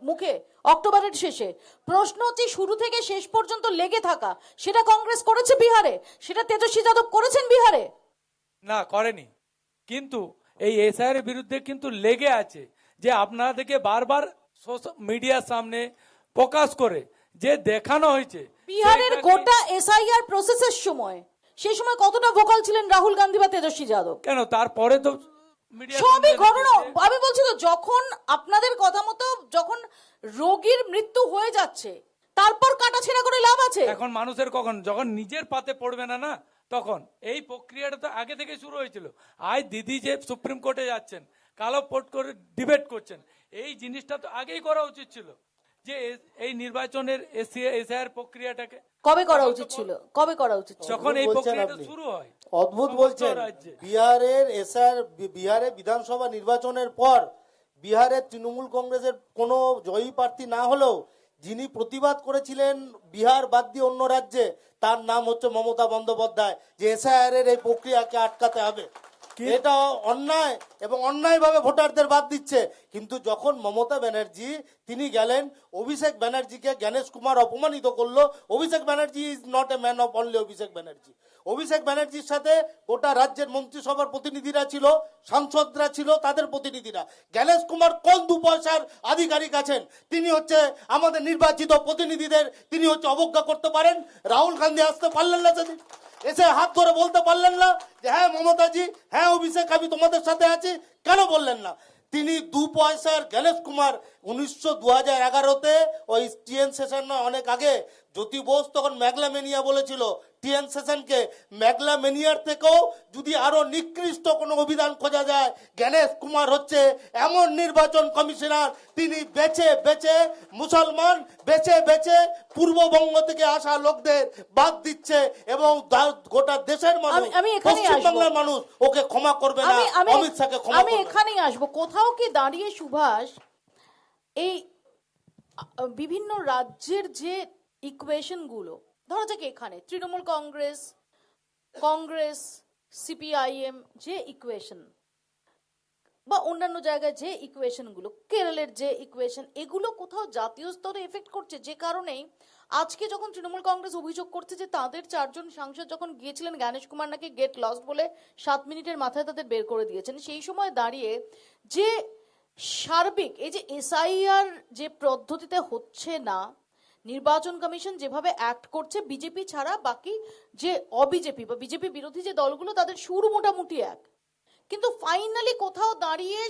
মুখে, অক্টোবরের শেষে। প্রশ্ন হচ্ছে শুরু থেকে শেষ পর্যন্ত লেগে থাকা, সেটা কংগ্রেস করেছে বিহারে, সেটা তেজস্বী যাদব করেছেন বিহারে। না করেনি, কিন্তু এই এসআইআর এর বিরুদ্ধে কিন্তু লেগে আছে যে আপনাদেরকে বারবার মিডিয়ার সামনে প্রকাশ করে যে দেখানো হয়েছে বিহারের সেইটাকে- গোটা এসআইআর প্রসেসের সময়, সেই সময় কতটা ভোকাল ছিলেন রাহুল গান্ধী বা তেজস্বী যাদব? কেন তারপরে তো media সবই সামনে ঘটনা, রেখেছে। আমি বলছি তো, যখন আপনাদের কথা মতো যখন রোগীর মৃত্যু হয়ে যাচ্ছে, তারপর কাটাছেঁড়া করে লাভ আছে? এখন মানুষের কখন যখন নিজের পাতে পড়বে না না তখন এই প্রক্রিয়াটা তো আগে থেকে শুরু হয়েছিল। আজ দিদি যে সুপ্রিম কোর্টে যাচ্ছেন, কালো পোর্ট করে ডিবেট করছেন, এই জিনিসটা তো আগেই করা উচিত ছিল যে এই নির্বাচনের এসআইআর প্রক্রিয়াটাকে কবে করা উচিত ছিল? কবে করা উচিত ছিল? যখন এই বলছেন প্রক্রিয়াটা আপনি। শুরু হয় অদ্ভুত সমস্ত বলছেন। রাজ্যে। বিহারের এসআর বিহারে বিধানসভা নির্বাচনের পর বিহারের তৃণমূল কংগ্রেসের কোনো জয়ী প্রার্থী না হলেও যিনি প্রতিবাদ করেছিলেন বিহার বাদ দিয়ে অন্য রাজ্যে, তার নাম হচ্ছে মমতা বন্দ্যোপাধ্যায়, যে এসআইআর এর এই প্রক্রিয়াকে আটকাতে হবে। এটা অন্যায় এবং অন্যায়ভাবে ভোটারদের বাদ দিচ্ছে। কিন্তু যখন মমতা ব্যানার্জি তিনি গেলেন, অভিষেক ব্যানার্জিকে জ্ঞানেশ কুমার অপমানিত করলো। Abhishek Banerjee is not a man of only Abhishek Banerjee. Abhishek ব্যানার্জির সাথে গোটা রাজ্যের মন্ত্রিসভার প্রতিনিধিরা ছিল, সাংসদরা ছিল, তাদের প্রতিনিধিরা। জ্ঞানেশ কুমার কোন 2 পয়সার আধিকারিক আছেন? তিনি হচ্ছে আমাদের নির্বাচিত প্রতিনিধিদের তিনি হচ্ছে অবজ্ঞা করতে পারেন? রাহুল গান্ধী আসতে পারলেন না সেদিন, এসে হাত ধরে বলতে পারলেন না যে হ্যাঁ মমতাজি, হ্যাঁ অভিষেক, আমি তোমাদের সাথে আছি? কেন বললেন না? তিনি 2 পয়সার জ্ঞানেশ কুমার 2011-তে ওই টিএন সেশন অনেক আগে জ্যোতি বোস তখন ম্যাগলামেনিয়া বলেছিল টিএন সেশনকে, ম্যাগলামেনিয়ার থেকেও যদি আরো নিকৃষ্ট কোনো অভিধান খোঁজা যায়, জ্ঞানেশ কুমার হচ্ছে এমন নির্বাচন কমিশনার, তিনি বেছে বেছে মুসলমান, বেছে বেছে পূর্ববঙ্গ থেকে আসা লোকদের বাদ দিচ্ছে এবং গোটা দেশের মানুষ, আমি এখানেই আসবো। পশ্চিমবাংলার মানুষ ওকে ক্ষমা করবে না, অমিত শাহকে ক্ষমা আমি করবে না। এখানেই আসবো। কোথাও কি দাঁড়িয়ে সুভাষ এই বিভিন্ন রাজ্যের যে ইকুয়েশন গুলো, ধরা যাক এখানে তৃণমূল কংগ্রেস সিপিআইএম যে ইকুয়েশন, বা অন্যান্য জায়গায় যে ইকুয়েশন গুলো, কেরলের যে ইকুয়েশন, এগুলো কোথাও জাতীয় স্তরে এফেক্ট করছে, যে কারণেই আজকে যখন তৃণমূল কংগ্রেস অভিযোগ করছে যে তাদের 4 জন সাংসদ যখন গিয়েছিলেন, জ্ঞানেশ কুমার নাকি গেট লস্ট বলে 7 মিনিটের মাথায় তাদের বের করে দিয়েছেন, সেই সময় দাঁড়িয়ে যে সার্বিক এই যে এসআইআর যে পদ্ধতিতে হচ্ছে না, নির্বাচন কমিশন যেভাবে অ্যাক্ট করছে, বিজেপি ছাড়া বাকি যে অবিজেপি বা বিজেপি বিরোধী যে দলগুলো, তাদের সুর মোটামুটি এক, কিন্তু ফাইনালি কোথাও দাঁড়িয়ে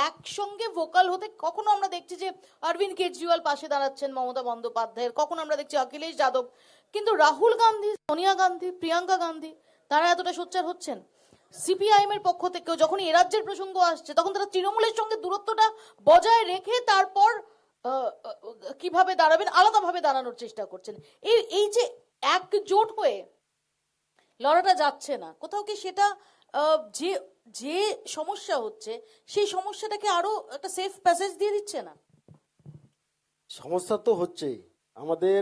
একসঙ্গে ভোকাল হতে কখনো আমরা দেখছি যে অরবিন্দ কেজরিওয়াল পাশে দাঁড়াচ্ছেন মমতা বন্দ্যোপাধ্যায়ের, কখনো আমরা দেখছি অখিলেশ যাদব, কিন্তু রাহুল গান্ধী, সোনিয়া গান্ধী, প্রিয়াঙ্কা গান্ধী তারা এতটা সোচ্চার হচ্ছেন। সিপিআইএম এর পক্ষ থেকেও যখন এ রাজ্যের প্রসঙ্গ আসছে, তখন তারা তৃণমূলের সঙ্গে দূরত্বটা বজায় রেখে তারপর কিভাবে দাঁড়াবেন আলাদাভাবে দাঁড়ানোর চেষ্টা করছেন। এই যে একজোট হয়ে লড়াটা যাচ্ছে না, কোথাও কি সেটা যে যে সমস্যা হচ্ছে সেই সমস্যাটাকে আরো একটা সেফ প্যাসেজ দিয়ে দিচ্ছে না? সমস্যা তো হচ্ছেই আমাদের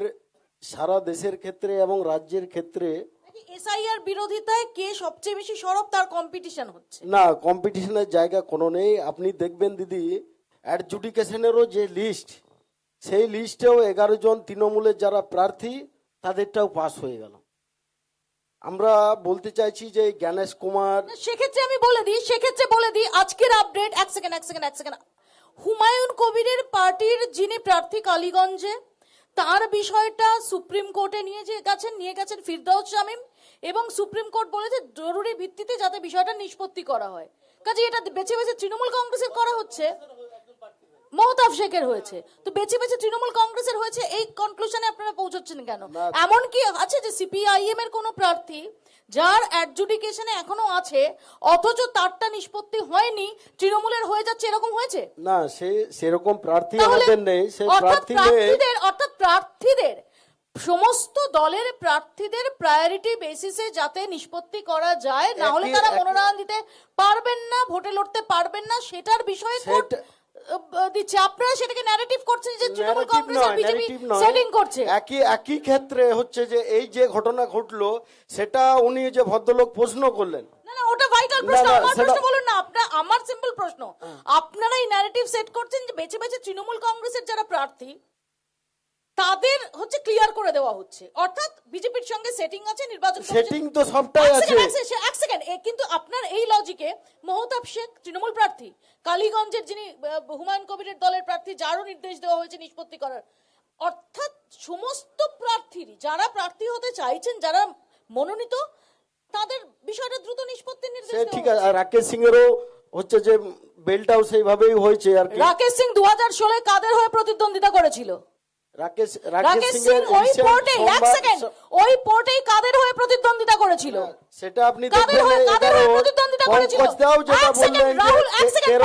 সারা দেশের ক্ষেত্রে এবং রাজ্যের ক্ষেত্রে। এসআইআর বিরোধিতায় কে সবচেয়ে বেশি সরব, তার কম্পিটিশন হচ্ছে। না, কম্পিটিশনের জায়গা কোনো নেই। আপনি দেখবেন দিদি, অ্যাডজুডিকেশনেরও যে লিস্ট, সেই লিস্টেও 11 জন তৃণমূলের যারা প্রার্থী তাদেরটাও পাস হয়ে গেল। আমরা বলতে চাইছি যে জ্ঞানেশ কুমার, সেক্ষেত্রে আমি বলে দিই আজকের আপডেট। এক সেকেন্ড। হুমায়ুন কবিরের পার্টির যিনি প্রার্থী কালীগঞ্জে, তার বিষয়টা সুপ্রিম কোর্টে নিয়ে গেছেন ফিরদৌস শামীম, এবং সুপ্রিম কোর্ট বলেছে জরুরি ভিত্তিতে যাতে বিষয়টা নিষ্পত্তি করা হয়। কাজে এটা বেছে বেছে তৃণমূল কংগ্রেসের করা হচ্ছে, মহতাব শেখের হয়েছে, তো বেছে বেছে তৃণমূল কংগ্রেসের হয়েছে, এই কনক্লুশনে আপনারা পৌঁছচ্ছেন কেন? এমন কি আছে যে সিপিআইএম এর কোনো প্রার্থী যার অ্যাডজুডিকেশনে এখনো আছে অথচ তারটা নিষ্পত্তি হয়নি, তৃণমূলের হয়ে যাচ্ছে, এরকম হয়েছে? না, সেরকম প্রার্থী তাহলে আমাদের নেই, সেই প্রার্থী নেই। অর্থাৎ প্রার্থীদের সমস্ত দলের প্রার্থীদের প্রায়োরিটি বেসিসে যাতে নিষ্পত্তি করা যায়, না হলে তারা মনোনয়ন দিতে পারবেন না, ভোটে লড়তে পারবেন না, সেটার বিষয়ে কোর্ট দিচ্ছে। আপনারা সেটাকে ন্যারেটিভ করছেন যে তৃণমূল কংগ্রেস আর বিজেপি সেটিং করছে। একই ক্ষেত্রে হচ্ছে যে এই যে ঘটনা ঘটলো, সেটা উনি যে ভদ্রলোক প্রশ্ন করলেন, না না, ওটা ভাইটাল প্রশ্ন, না, আমার সেটা- প্রশ্ন বলুন না। আমার সিম্পল প্রশ্ন, আপনারা এই ন্যারেটিভ সেট করছেন যে বেছে বেছে তৃণমূল কংগ্রেসের যারা প্রার্থী তাদের হচ্ছে ক্লিয়ার করে দেওয়া হচ্ছে, অর্থাৎ বিজেপির সঙ্গে সেটিং আছে, নির্বাচন সেটিং তো সবটাই আছে। এক সেকেন্ড, কিন্তু আপনার এই লজিকে মহতাব শেখ তৃণমূল প্রার্থী, কালীগঞ্জের যিনি হুমায়ুন কবিরের দলের প্রার্থী, যারও নির্দেশ দেওয়া হয়েছে নিষ্পত্তি করার, অর্থাৎ সমস্ত প্রার্থীর যারা প্রার্থী হতে চাইছেন, যারা মনোনীত, তাদের বিষয়টা দ্রুত নিষ্পত্তির নির্দেশ সে দেওয়া ঠিক হয়েছে। আছে। আর রাকেশ সিং এরও হচ্ছে যে বেলটাও সেইভাবেই হয়েছে আর কি। রাকেশ সিং 2016 কাদের হয়ে প্রতিদ্বন্দ্বিতা করেছিল? রাকেশ রাকেশ সিং সিং এর ওই পোর্টে, এক সেকেন্ড, ওই পোর্টেই কাদের হয়ে প্রতিদ্বন্দ্বিতা করেছিল? সেটা আপনি কাদের দেখবেন হয়ে প্রতিদ্বন্দ্বিতা করেছিল? পঙ্কজ দাও যেটা এক সেকেন্ড, বললেন রাহুল, এক যে সেকেন্ড,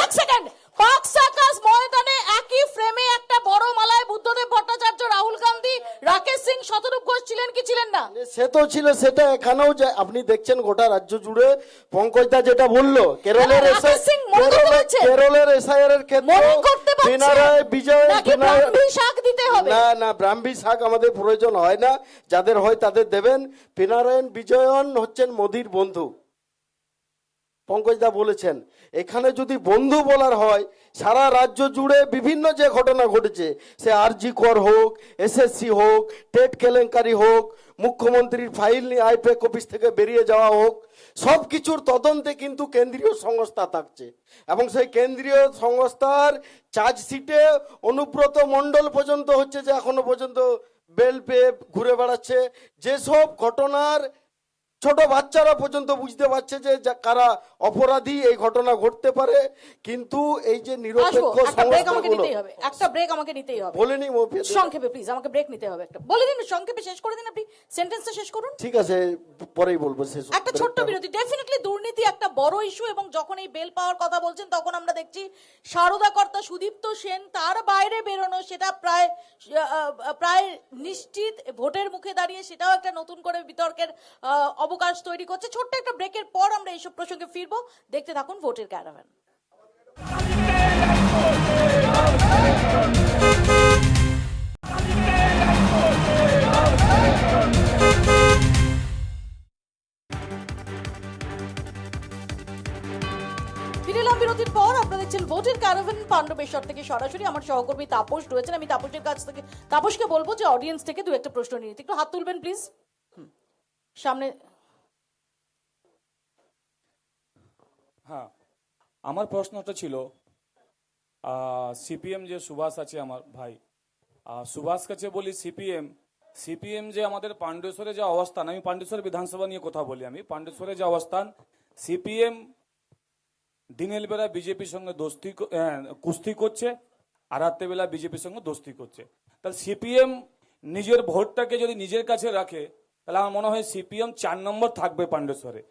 এক সেকেন্ড, পাক সার্কাস ময়দানে একই ফ্রেমে একটা বড় মালায় বুদ্ধদেব ভট্টাচার্য, রাহুল গান্ধী, রাকেশ সিং, শতরূপ ঘোষ ছিলেন কি ছিলেন না? সে তো ছিল, সেটা এখানেও যে আপনি দেখছেন গোটা রাজ্য জুড়ে পঙ্কজ দা যেটা বললো, কেরলের রাকেশ সিং মনে করতে পারছেন? কেরলের এসআইআর এর ক্ষেত্রে মনে করতে পারছেন? পিনারায় বিজয়, নাকি ব্রাহ্মী শাক দিতে হবে? না, ব্রাহ্মী শাক আমাদের প্রয়োজন হয় না, যাদের হয় তাদের দেবেন। পিনারায়ণ বিজয়ন হচ্ছেন মোদির বন্ধু, পঙ্কজ দা বলেছেন। এখানে যদি বন্ধু বলার হয়, সারা রাজ্য জুড়ে বিভিন্ন যে ঘটনা ঘটেছে, সে আরজি কর হোক, এসএসসি হোক, টেট কেলেঙ্কারি হোক, মুখ্যমন্ত্রীর ফাইল নিয়ে আইপ্যাক অফিস থেকে বেরিয়ে যাওয়া হোক, সব কিছুর তদন্তে কিন্তু কেন্দ্রীয় সংস্থা থাকছে। এবং সেই কেন্দ্রীয় সংস্থার চার্জশিটে অনুব্রত মণ্ডল পর্যন্ত হচ্ছে যে এখনো পর্যন্ত বেল পেয়ে ঘুরে বেড়াচ্ছে। যেসব ঘটনার ছোট বাচ্চারা পর্যন্ত বুঝতে পারছে যে কারা অপরাধী, এই ঘটনা ঘটতে পারে। কিন্তু এই যে নিরপেক্ষ একটা ব্রেক আমাকে সংস্থাগুলো, নিতেই হবে, একটা ব্রেক আমাকে নিতেই হবে। বলেনি মফিয়া, সংক্ষেপে প্লিজ আমাকে ব্রেক নিতে হবে, একটা বলে দিন, সংক্ষেপে শেষ করে দিন, আপনি সেন্টেন্সটা শেষ করুন। ঠিক আছে, পরেই বলবো শেষ। একটা ছোট্ট বিরতি। ডেফিনেটলি দুর্নীতি একটা বড় ইস্যু, এবং যখন এই বেল পাওয়ার কথা বলছেন তখন আমরা দেখছি সারদা কর্তা সুদীপ্ত সেন তার বাইরে বেরোনো, সেটা প্রায় নিশ্চিত ভোটের মুখে দাঁড়িয়ে সেটাও একটা নতুন করে বিতর্কের অবকাশ তৈরি করছে। ছোট্ট একটা ব্রেকের পর আমরা এইসব প্রসঙ্গে ফিরবো, দেখতে থাকুন ভোটের ক্যারাভান। ফিরেলাম বিরতির পর, আপনারা দেখছেন ভোটের ক্যারাভান পাণ্ডবেশ্বর থেকে সরাসরি। আমার সহকর্মী তাপস রয়েছেন, আমি তাপসের কাছ থেকে, তাপসকে বলবো যে অডিয়েন্স থেকে দু একটা প্রশ্ন নিয়ে নিতে। একটু হাত তুলবেন প্লিজ সামনে। হ্যাঁ, আমার প্রশ্নটা ছিল সিপিএম যে সুভাষ আছে আমার ভাই, সুভাষ কাছে বলি সিপিএম যে আমাদের পাণ্ডেশ্বরে যে অবস্থান, আমি পাণ্ডেশ্বর বিধানসভা নিয়ে কথা বলি, আমি পাণ্ডেশ্বরে যে অবস্থান, সিপিএম দিনের বেলা বিজেপির সঙ্গে কুস্তি করছে, আর রাত্রে বেলা বিজেপির সঙ্গে দোস্তি করছে। তাহলে সিপিএম নিজের ভোটটাকে যদি নিজের কাছে রাখে, তাহলে আমার মনে হয় সিপিএম 4 নম্বর থাকবে পাণ্ডেশ্বরে।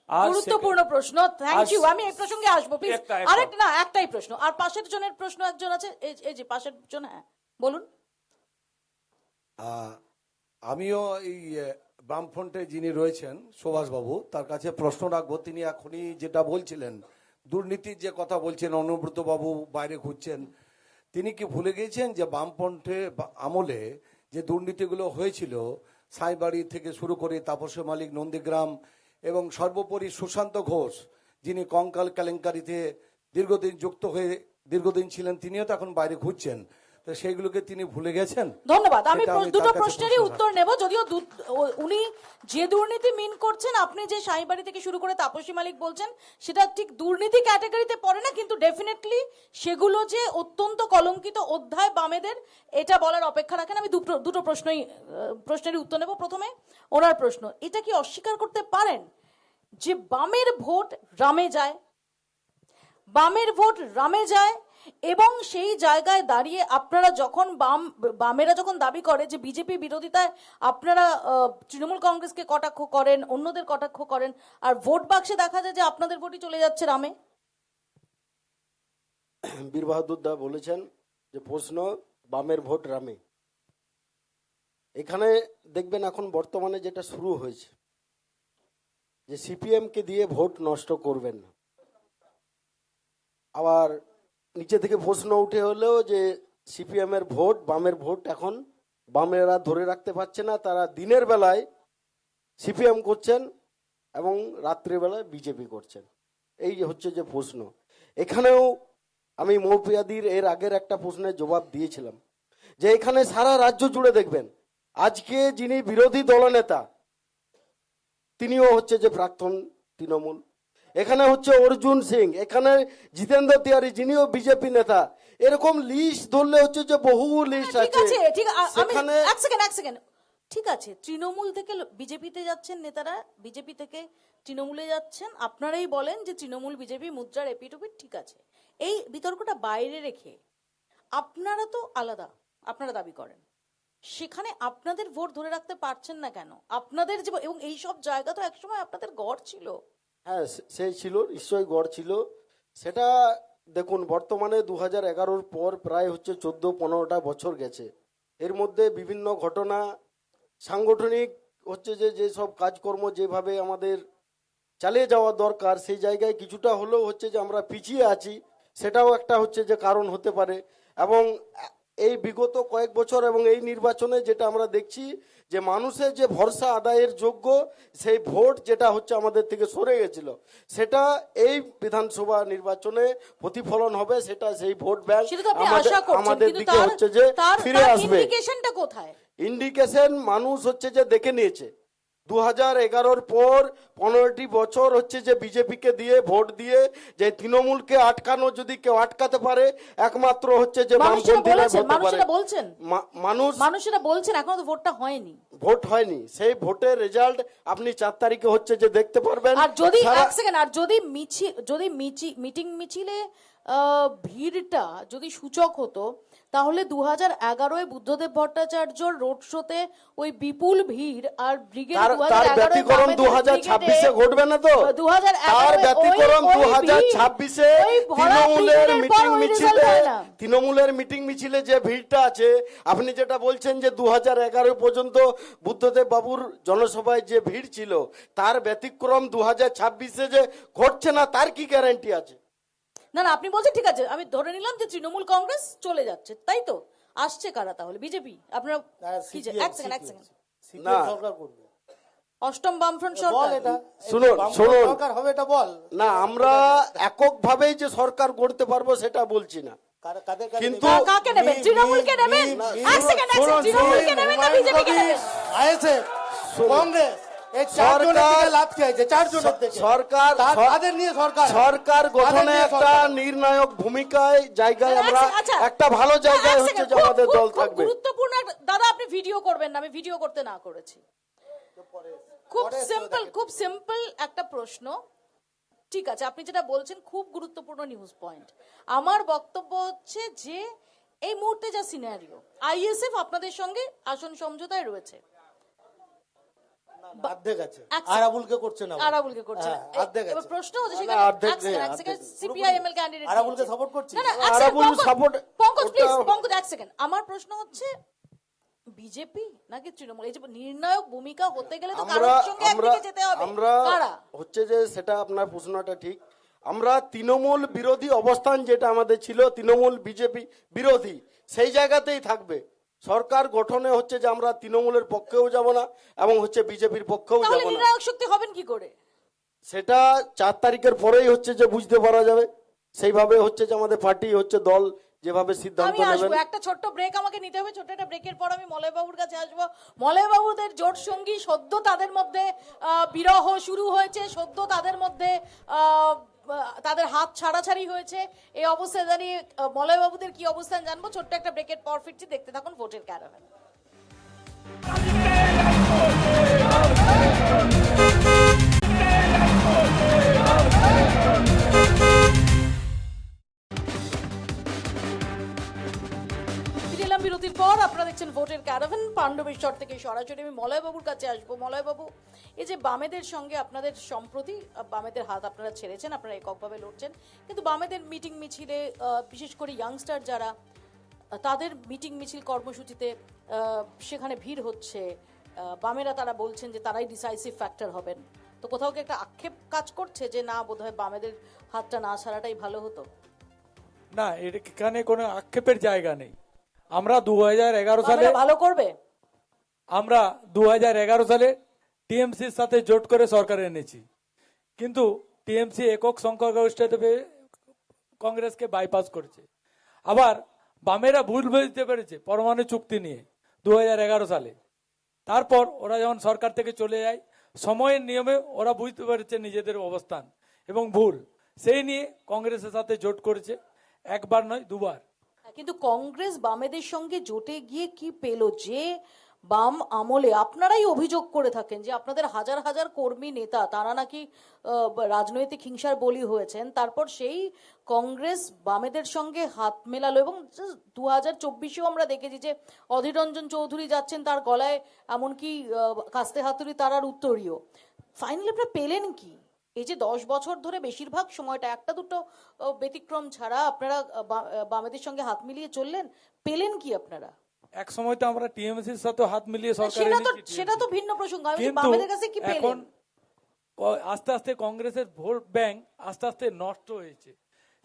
আর গুরুত্বপূর্ণ প্রশ্ন, থ্যাংক ইউ। আমি এই প্রসঙ্গে আসবো প্লিজ। একটা। আরেকটা না, একটাই প্রশ্ন। আর পাশের জনের প্রশ্ন একজন আছে, এই যে পাশের জন, হ্যাঁ বলুন। আমিও এই বামফ্রন্টে যিনি রয়েছেন সুভাষবাবু, তার কাছে প্রশ্ন রাখবো। তিনি এখনই যেটা বলছিলেন, দুর্নীতির যে কথা বলছেন, অনুব্রত বাবু বাইরে ঘুরছেন, তিনি কি ভুলে গিয়েছেন যে বামফ্রন্টে আমলে যে দুর্নীতিগুলো হয়েছিল, সাইবাড়ি থেকে শুরু করে তাপসী মালিক, নন্দীগ্রাম, এবং সর্বোপরি সুশান্ত ঘোষ, যিনি কঙ্কাল কেলেঙ্কারিতে দীর্ঘদিন যুক্ত হয়ে দীর্ঘদিন ছিলেন, তিনিও তো এখন বাইরে ঘুরছেন। তো সেইগুলোকে তিনি ভুলে গেছেন। ধন্যবাদ। আমি সেটা আমি দুটো তার কাছে প্রশ্নেরই প্রশ্ন উত্তর নেব, যদিও উনি যে দুর্নীতি মিন করছেন, আপনি যে সাইবাড়ি থেকে শুরু করে তাপসী মালিক বলছেন, সেটা ঠিক দুর্নীতি ক্যাটাগরিতে পড়ে না, কিন্তু ডেফিনেটলি সেগুলো যে অত্যন্ত কলঙ্কিত অধ্যায় বামেদের, এটা বলার অপেক্ষা রাখেন। আমি দুটো প্রশ্নেরই উত্তর নেব। প্রথমে ওনার প্রশ্ন, এটা কি অস্বীকার করতে পারেন যে বামের ভোট রামে যায়? বামের ভোট রামে যায়, এবং সেই জায়গায় দাঁড়িয়ে আপনারা যখন বামেরা যখন দাবি করে যে বিজেপি বিরোধিতায় আপনারা তৃণমূল কংগ্রেসকে কটাক্ষ করেন, অন্যদের কটাক্ষ করেন, আর ভোট বাক্সে দেখা যায় যে আপনাদের ভোটই চলে যাচ্ছে রামে। বীর বাহাদুর দা বলেছেন যে প্রশ্ন বামের ভোট রামে। এখানে দেখবেন এখন বর্তমানে যেটা শুরু হয়েছে যে সিপিএম কে দিয়ে ভোট নষ্ট করবেন না। আবার নিচে থেকে প্রশ্ন উঠে হলেও যে সিপিএম এর ভোট বামের ভোট এখন বামেরা ধরে রাখতে পারছে না, তারা দিনের বেলায় সিপিএম করছেন এবং রাত্রিবেলায় বিজেপি করছেন। এই যে হচ্ছে যে প্রশ্ন। এখানেও আমি মৌপিয়াদির এর আগের একটা প্রশ্নের জবাব দিয়েছিলাম যে এখানে সারা রাজ্য জুড়ে দেখবেন আজকে যিনি বিরোধী দলনেতা তিনিও হচ্ছে যে প্রাক্তন তৃণমূল, এখানে হচ্ছে অর্জুন সিং, এখানে জিতেন্দ্র তিওয়ারি যিনিও বিজেপি নেতা, এরকম লিস্ট ধরলে হচ্ছে যে বহু লিস্ট ঠিক আছে। আছে, ঠিক আমি সেখানে এক সেকেন্ড, ঠিক আছে, তৃণমূল থেকে বিজেপিতে যাচ্ছেন নেতারা, বিজেপি থেকে তৃণমূলে যাচ্ছেন, আপনারাই বলেন যে তৃণমূল বিজেপি মুদ্রার এপিটুপি, ঠিক আছে। এই বিতর্কটা বাইরে রেখে আপনারা তো আলাদা, আপনারা দাবি করেন, সেখানে আপনাদের ভোট ধরে রাখতে পারছেন না কেন? আপনাদের যে, এবং এই সব জায়গা তো একসময় আপনাদের গড় ছিল। হ্যাঁ সেই ছিল, নিশ্চয়ই গড় ছিল। সেটা দেখুন বর্তমানে 2011-র পর প্রায় হচ্ছে 14-15টা বছর গেছে। এর মধ্যে বিভিন্ন ঘটনা, সাংগঠনিক হচ্ছে যে যেসব কাজকর্ম যেভাবে আমাদের চালিয়ে যাওয়া দরকার সেই জায়গায় কিছুটা হলেও হচ্ছে যে আমরা পিছিয়ে আছি, সেটাও একটা হচ্ছে যে কারণ হতে পারে। এবং এই বিগত কয়েক বছর এবং এই নির্বাচনে যেটা আমরা দেখছি যে মানুষের যে ভরসা আদায়ের যোগ্য সেই ভোট যেটা হচ্ছে আমাদের থেকে সরে গেছিল, সেটা এই বিধানসভা নির্বাচনে প্রতিফলন হবে। সেটা সেই ভোট ব্যাংক সেটা তো আপনি আশা করছেন, আমাদের কিন্তু দিকে হচ্ছে যে ফিরে আসবে। ইন্ডিকেশনটা কোথায়? ইন্ডিকেশন মানুষ হচ্ছে যে দেখে নিয়েছে 2011-র পর 15টি বছর হচ্ছে যে বিজেপিকে দিয়ে ভোট দিয়ে যে তৃণমূলকে আটকানো, যদি কেউ আটকাতে পারে একমাত্র হচ্ছে যে বামপন্থীরা হতে পারে। মানুষেরা বলছেন এখনো তো ভোটটা হয়নি, ভোট হয়নি, সেই ভোটের রেজাল্ট আপনি 4 তারিখে হচ্ছে যে দেখতে পারবেন। আর যদি এক সেকেন্ড, আর যদি মিটিং মিছিলে ভিড়টা যদি সূচক হতো, তাহলে 2011-য় বুদ্ধদেব ভট্টাচার্যর রোড শোতে ওই বিপুল ভিড় আর ব্রিগেড, তার ব্যতিক্রম 2026-এ ঘটবে না তো? তার ব্যতিক্রম 2026-এ তৃণমূলের মিটিং মিছিলে যে ভিড়টা আছে, আপনি যেটা বলছেন যে 2011 পর্যন্ত বুদ্ধদেব বাবুর জনসভায় যে ভিড় ছিল, তার ব্যতিক্রম 2026-এ যে ঘটছে না তার কি গ্যারান্টি আছে? না না, আপনি বলছেন ঠিক আছে, আমি ধরে নিলাম যে তৃণমূল কংগ্রেস চলে যাচ্ছে, তাই তো? আসছে কারা তাহলে? বিজেপি? আপনারা কি এক সেকেন্ড না, সরকার করবে অষ্টম বামফ্রন্ট বল, সরকার। এটা শুনুন সরকার হবে, এটা বল না, আমরা এককভাবেই যে সরকার করতে পারবো সেটা বলছি না, কিন্তু কাকে নেবেন? তৃণমূলকে নেবেন? এক সেকেন্ড, তৃণমূলকে নেবেন না বিজেপিকে নেবেন? আইএসএফ, কংগ্রেস, এই চারজনের দিকে লাথ খেয়েছে, চারজনের দিকে। তাদের নিয়ে সরকার গঠনে একটা নির্ণায়ক ভূমিকায় জায়গায় আমরা একটা ভালো জায়গায় হচ্ছে যে আমাদের দল থাকবে। গুরুত্বপূর্ণ দাদা, আপনি ভিডিও করবেন না, আমি ভিডিও করতে না করেছি। খুব সিম্পল একটা প্রশ্ন, ঠিক আছে, আপনি যেটা বলছেন খুব গুরুত্বপূর্ণ নিউজ পয়েন্ট। আমার বক্তব্য হচ্ছে যে এই মুহূর্তে যা সিনারিও, আইএসএফ আপনাদের সঙ্গে আসন সমঝোতায় রয়েছে, অর্ধেক আছে, আরাবুলকে করছে না, আরাবুলকে করছে না। এবার প্রশ্ন হচ্ছে সেখানে সিপিআইএমএল ক্যান্ডিডেট আরাবুলকে সাপোর্ট করছে, পঙ্কজ এক সেকেন্ড, আমার প্রশ্ন হচ্ছে বিজেপি নাকি তৃণমূল? এই যে নির্ণায়ক ভূমিকা হতে গেলে তো কারোর সঙ্গে একদিকে যেতে হবে, কারা হচ্ছে যে সেটা আপনার প্রশ্নটা ঠিক। আমরা তৃণমূল বিরোধী অবস্থান যেটা আমাদের ছিল, তৃণমূল বিজেপি বিরোধী, সেই জায়গাতেই থাকবে। সরকার গঠনে হচ্ছে যে আমরা তৃণমূলের পক্ষেও যাব না এবং হচ্ছে বিজেপির পক্ষেও যাব না। নির্ণায়ক শক্তি হবেন কি করে সেটা 4 তারিখের পরেই হচ্ছে যে বুঝতে পারা যাবে। সেইভাবে হচ্ছে যে আমাদের পার্টি হচ্ছে দল যেভাবে সিদ্ধান্ত আমি আসবো, নেবেন। একটা ছোট্ট ব্রেক আমাকে নিতে হবে, ছোট্ট একটা ব্রেকের পর আমি মলয় বাবুর কাছে আসবো। মলয় বাবুদের জোট সঙ্গী সদ্য তাদের মধ্যে বিরহ শুরু হয়েছে, সদ্য তাদের মধ্যে তাদের হাত ছাড়াছাড়ি হয়েছে। এই অবস্থায় দাঁড়িয়ে মলয় বাবুদের কি অবস্থান জানবো। ছোট্ট একটা ব্রেকের পর ফিরছি, দেখতে থাকুন ভোটের ক্যারাভ্যান। ক্যারাভান পাণ্ডবেশ্বর থেকে সরাসরি আমি মলয়বাবুর কাছে আসবো। মলয়বাবু, এই যে বামেদের সঙ্গে আপনাদের সম্প্রতি বামেদের হাত আপনারা ছেড়েছেন, আপনারা এককভাবে লড়ছেন, কিন্তু বামেদের মিটিং মিছিলে বিশেষ করে ইয়াংস্টার যারা তাদের মিটিং মিছিল কর্মসূচিতে সেখানে ভিড় হচ্ছে, বামেরা তারা বলছেন যে তারাই ডিসাইসিভ ফ্যাক্টর হবেন। তো কোথাও কি একটা আক্ষেপ কাজ করছে যে না, বোধহয় বামেদের হাতটা না ছাড়াটাই ভালো হতো? না, এখানে কোনো আক্ষেপের জায়গা নেই। আমরা 2011 সালে বামেরা ভালো করবে। আমরা 2011 সালে টিএমসির সাথে জোট করে সরকার এনেছি, কিন্তু টিএমসি একক সংখ্যাগরিষ্ঠতা পেয়ে কংগ্রেসকে বাইপাস করেছে। আবার বামেরা ভুল বুঝতে পেরেছে পরমাণু চুক্তি নিয়ে 2011 সালে। তারপর ওরা যখন সরকার থেকে চলে যায়, সময়ের নিয়মে ওরা বুঝতে পেরেছে নিজেদের অবস্থান এবং ভুল, সেই নিয়ে কংগ্রেসের সাথে জোট করেছে, একবার নয় দুবার। কিন্তু কংগ্রেস বামেদের সঙ্গে জোটে গিয়ে কি পেল? যে বাম আমলে আপনারাই অভিযোগ করে থাকেন যে আপনাদের হাজার হাজার কর্মী নেতা তারা নাকি রাজনৈতিক হিংসার বলি হয়েছেন, তারপর সেই কংগ্রেস বামেদের সঙ্গে হাত মেলালো এবং 2024-এও আমরা দেখেছি যে অধীর রঞ্জন চৌধুরী যাচ্ছেন, তার গলায় এমনকি কাস্তে হাতুড়ি তারার উত্তরীয়। ফাইনালি আপনারা পেলেন কি? এই যে 10 বছর ধরে বেশিরভাগ সময়টা একটা দুটো ব্যতিক্রম ছাড়া আপনারা বামেদের সঙ্গে হাত মিলিয়ে চললেন, পেলেন কি আপনারা? এক সময় তো আমরা টিএমসির সাথে হাত মিলিয়ে সরকার সেটা তো ভিন্ন প্রসঙ্গ। আমি বলছি কিন্তু বামেদের কাছে কি পেলেন? এখন আস্তে আস্তে কংগ্রেসের ভোট ব্যাংক আস্তে আস্তে নষ্ট হয়েছে।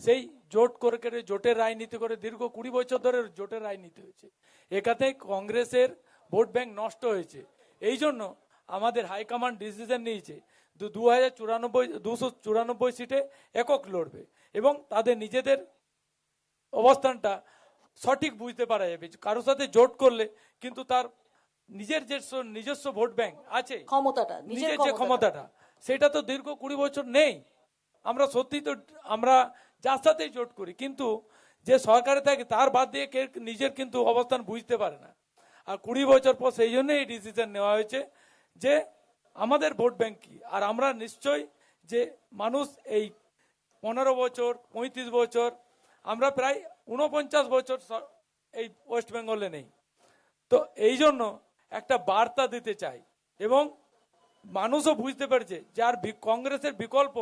সেই জোট করে করে জোটের রাজনীতি করে দীর্ঘ 20 বছর ধরে জোটের রাজনীতি হয়েছে, একাতে কংগ্রেসের ভোট ব্যাংক নষ্ট হয়েছে। এই জন্য আমাদের হাইকমান্ড ডিসিশন নিয়েছে 294 সিটে একক লড়বে এবং তাদের নিজেদের অবস্থানটা সঠিক বুঝতে পারা যাবে। কারোর সাথে জোট করলে কিন্তু তার নিজের যে নিজস্ব ভোট ব্যাংক আছে, ক্ষমতাটা, নিজের যে ক্ষমতাটা, সেটা তো দীর্ঘ 20 বছর নেই। আমরা সত্যি তো আমরা যার সাথেই জোট করি, কিন্তু যে সরকারে থাকে তার বাদ দিয়ে নিজের কিন্তু অবস্থান বুঝতে পারে না। আর 20 বছর পর সেই জন্য এই ডিসিশন নেওয়া হয়েছে যে আমাদের ভোট ব্যাংক কি। আর আমরা নিশ্চয়ই যে মানুষ এই 15 বছর 35 বছর, আমরা প্রায় 49 বছর এই ওয়েস্ট বেঙ্গলে নেই, তো এই জন্য একটা বার্তা দিতে চাই এবং মানুষও বুঝতে পারছে যে আর কংগ্রেসের বিকল্প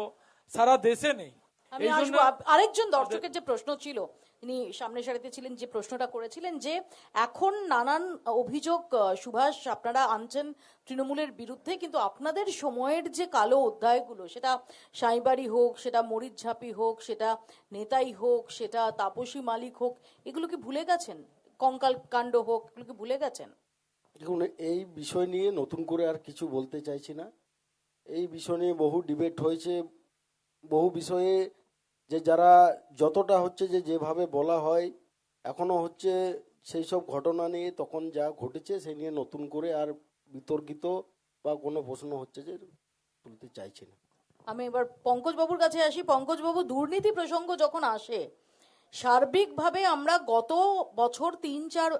সারা দেশে নেই। আমি আসবো। আরেকজন দর্শকের যে প্রশ্ন ছিল, তিনি সামনে সারিতে ছিলেন, যে প্রশ্নটা করেছিলেন যে এখন নানান অভিযোগ সুভাষ আপনারা আনছেন তৃণমূলের বিরুদ্ধে, কিন্তু আপনাদের সময়ের যে কালো অধ্যায়গুলো, সেটা সাঁইবাড়ি হোক, সেটা মরিচঝাঁপি হোক, সেটা নেতাই হোক, সেটা তাপসী মালিক হোক, এগুলো কি ভুলে গেছেন? কঙ্কাল কাণ্ড হোক, এগুলো কি ভুলে গেছেন? দেখুন, এই বিষয় নিয়ে নতুন করে আর কিছু বলতে চাইছি না। এই বিষয় নিয়ে বহু ডিবেট হয়েছে, বহু বিষয়ে যে যারা যতটা হচ্ছে যে যেভাবে বলা হয় এখনো হচ্ছে সেই সব ঘটনা নিয়ে তখন যা ঘটেছে সেই নিয়ে নতুন করে আর বিতর্কিত বা কোনো প্রশ্ন হচ্ছে যে তুলতে চাইছি না। আমি এবার পঙ্কজ বাবুর কাছে আসি। পঙ্কজ বাবু, দুর্নীতি প্রসঙ্গ যখন আসে, সার্বিকভাবে আমরা গত বছর 3-4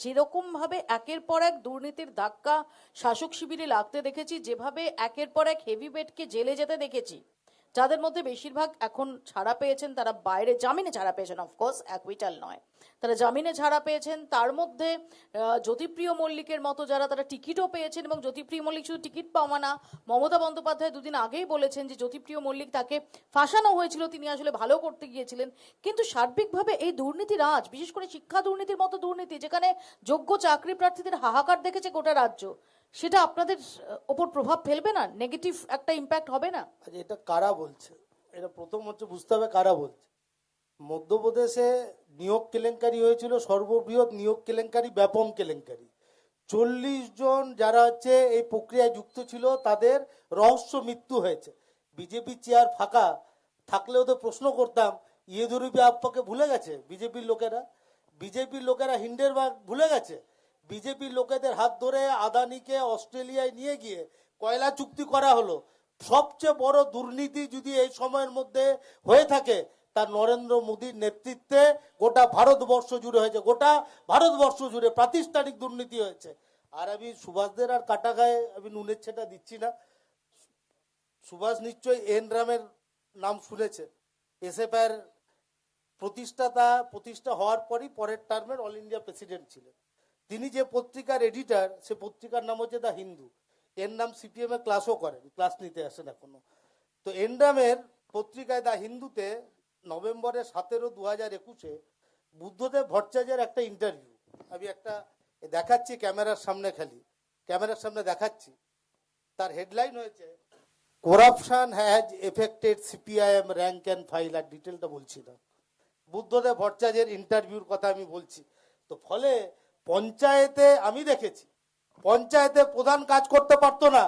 যেরকম ভাবে একের পর এক দুর্নীতির ধাক্কা শাসক শিবিরে লাগতে দেখেছি, যেভাবে একের পর এক হেভিওয়েটকে জেলে যেতে দেখেছি, যাদের মধ্যে বেশিরভাগ এখন ছাড়া পেয়েছেন, তারা বাইরে জামিনে ছাড়া পেয়েছেন, অফকোর্স অ্যাকুইটাল নয়, তারা জামিনে ছাড়া পেয়েছেন। তার মধ্যে জ্যোতিপ্রিয় মল্লিকের মতো যারা, তারা টিকিটও পেয়েছেন, এবং জ্যোতিপ্রিয় মল্লিক শুধু টিকিট পাওয়া না, মমতা বন্দ্যোপাধ্যায় দুদিন আগেই বলেছেন যে জ্যোতিপ্রিয় মল্লিক তাকে ফাঁসানো হয়েছিল, তিনি আসলে ভালো করতে গিয়েছিলেন। কিন্তু সার্বিকভাবে এই দুর্নীতি রাজ, বিশেষ করে শিক্ষা দুর্নীতির মতো দুর্নীতি, যেখানে যোগ্য চাকরি প্রার্থীদের হাহাকার দেখেছে গোটা রাজ্য, সেটা আপনাদের ওপর প্রভাব ফেলবে না? নেগেটিভ একটা ইম্প্যাক্ট হবে না? আচ্ছা, এটা কারা বলছে? এটা প্রথম হচ্ছে বুঝতে হবে কারা বলছে। মধ্যপ্রদেশে নিয়োগ কেলেঙ্কারি হয়েছিল, সর্ববৃহৎ নিয়োগ কেলেঙ্কারি, ব্যাপক কেলেঙ্কারি। 40 জন যারা হচ্ছে এই প্রক্রিয়ায় যুক্ত ছিল তাদের রহস্য মৃত্যু হয়েছে। বিজেপি চেয়ার ফাঁকা থাকলেও তো প্রশ্ন করতাম, ইয়েদুরুপি আপ্পাকে ভুলে গেছে বিজেপির লোকেরা? বিজেপির লোকেরা হিন্ডেনবার্গ ভুলে গেছে? বিজেপির লোকেদের হাত ধরে আদানিকে অস্ট্রেলিয়ায় নিয়ে গিয়ে কয়লা চুক্তি করা হলো। সবচেয়ে বড় দুর্নীতি যদি এই সময়ের মধ্যে হয়ে থাকে, তা নরেন্দ্র মোদীর নেতৃত্বে গোটা ভারতবর্ষ জুড়ে হয়েছে, গোটা ভারতবর্ষ জুড়ে প্রাতিষ্ঠানিক দুর্নীতি হয়েছে। আর আমি সুভাষদের আর কাটা গায়ে আমি নুনের ছেটা দিচ্ছি না। সুভাষ নিশ্চয়ই এন রামের নাম শুনেছে, এসএফআইয়ের প্রতিষ্ঠা হওয়ার পরই পরের টার্মের অল ইন্ডিয়া প্রেসিডেন্ট ছিলেন। তিনি যে পত্রিকার এডিটর, সে পত্রিকার নাম হচ্ছে দ্য হিন্দু। এর নাম সিপিএম এ ক্লাসও করেন, ক্লাস নিতে আসেন এখনো। তো এনরামের পত্রিকায় দ্য হিন্দুতে নভেম্বরের 17/2021 বুদ্ধদেব ভট্টাচার্যের একটা ইন্টারভিউ, আমি একটা দেখাচ্ছি ক্যামেরার সামনে, খালি ক্যামেরার সামনে দেখাচ্ছি। তার হেডলাইন হয়েছে corruption has affected CPIM rank and file. আর ডিটেলটা বলছি না, বুদ্ধদেব ভট্টাচার্যের ইন্টারভিউর কথা আমি বলছি। তো ফলে পঞ্চায়েতে আমি দেখেছি, পঞ্চায়েতে প্রধান কাজ করতে পারতো না,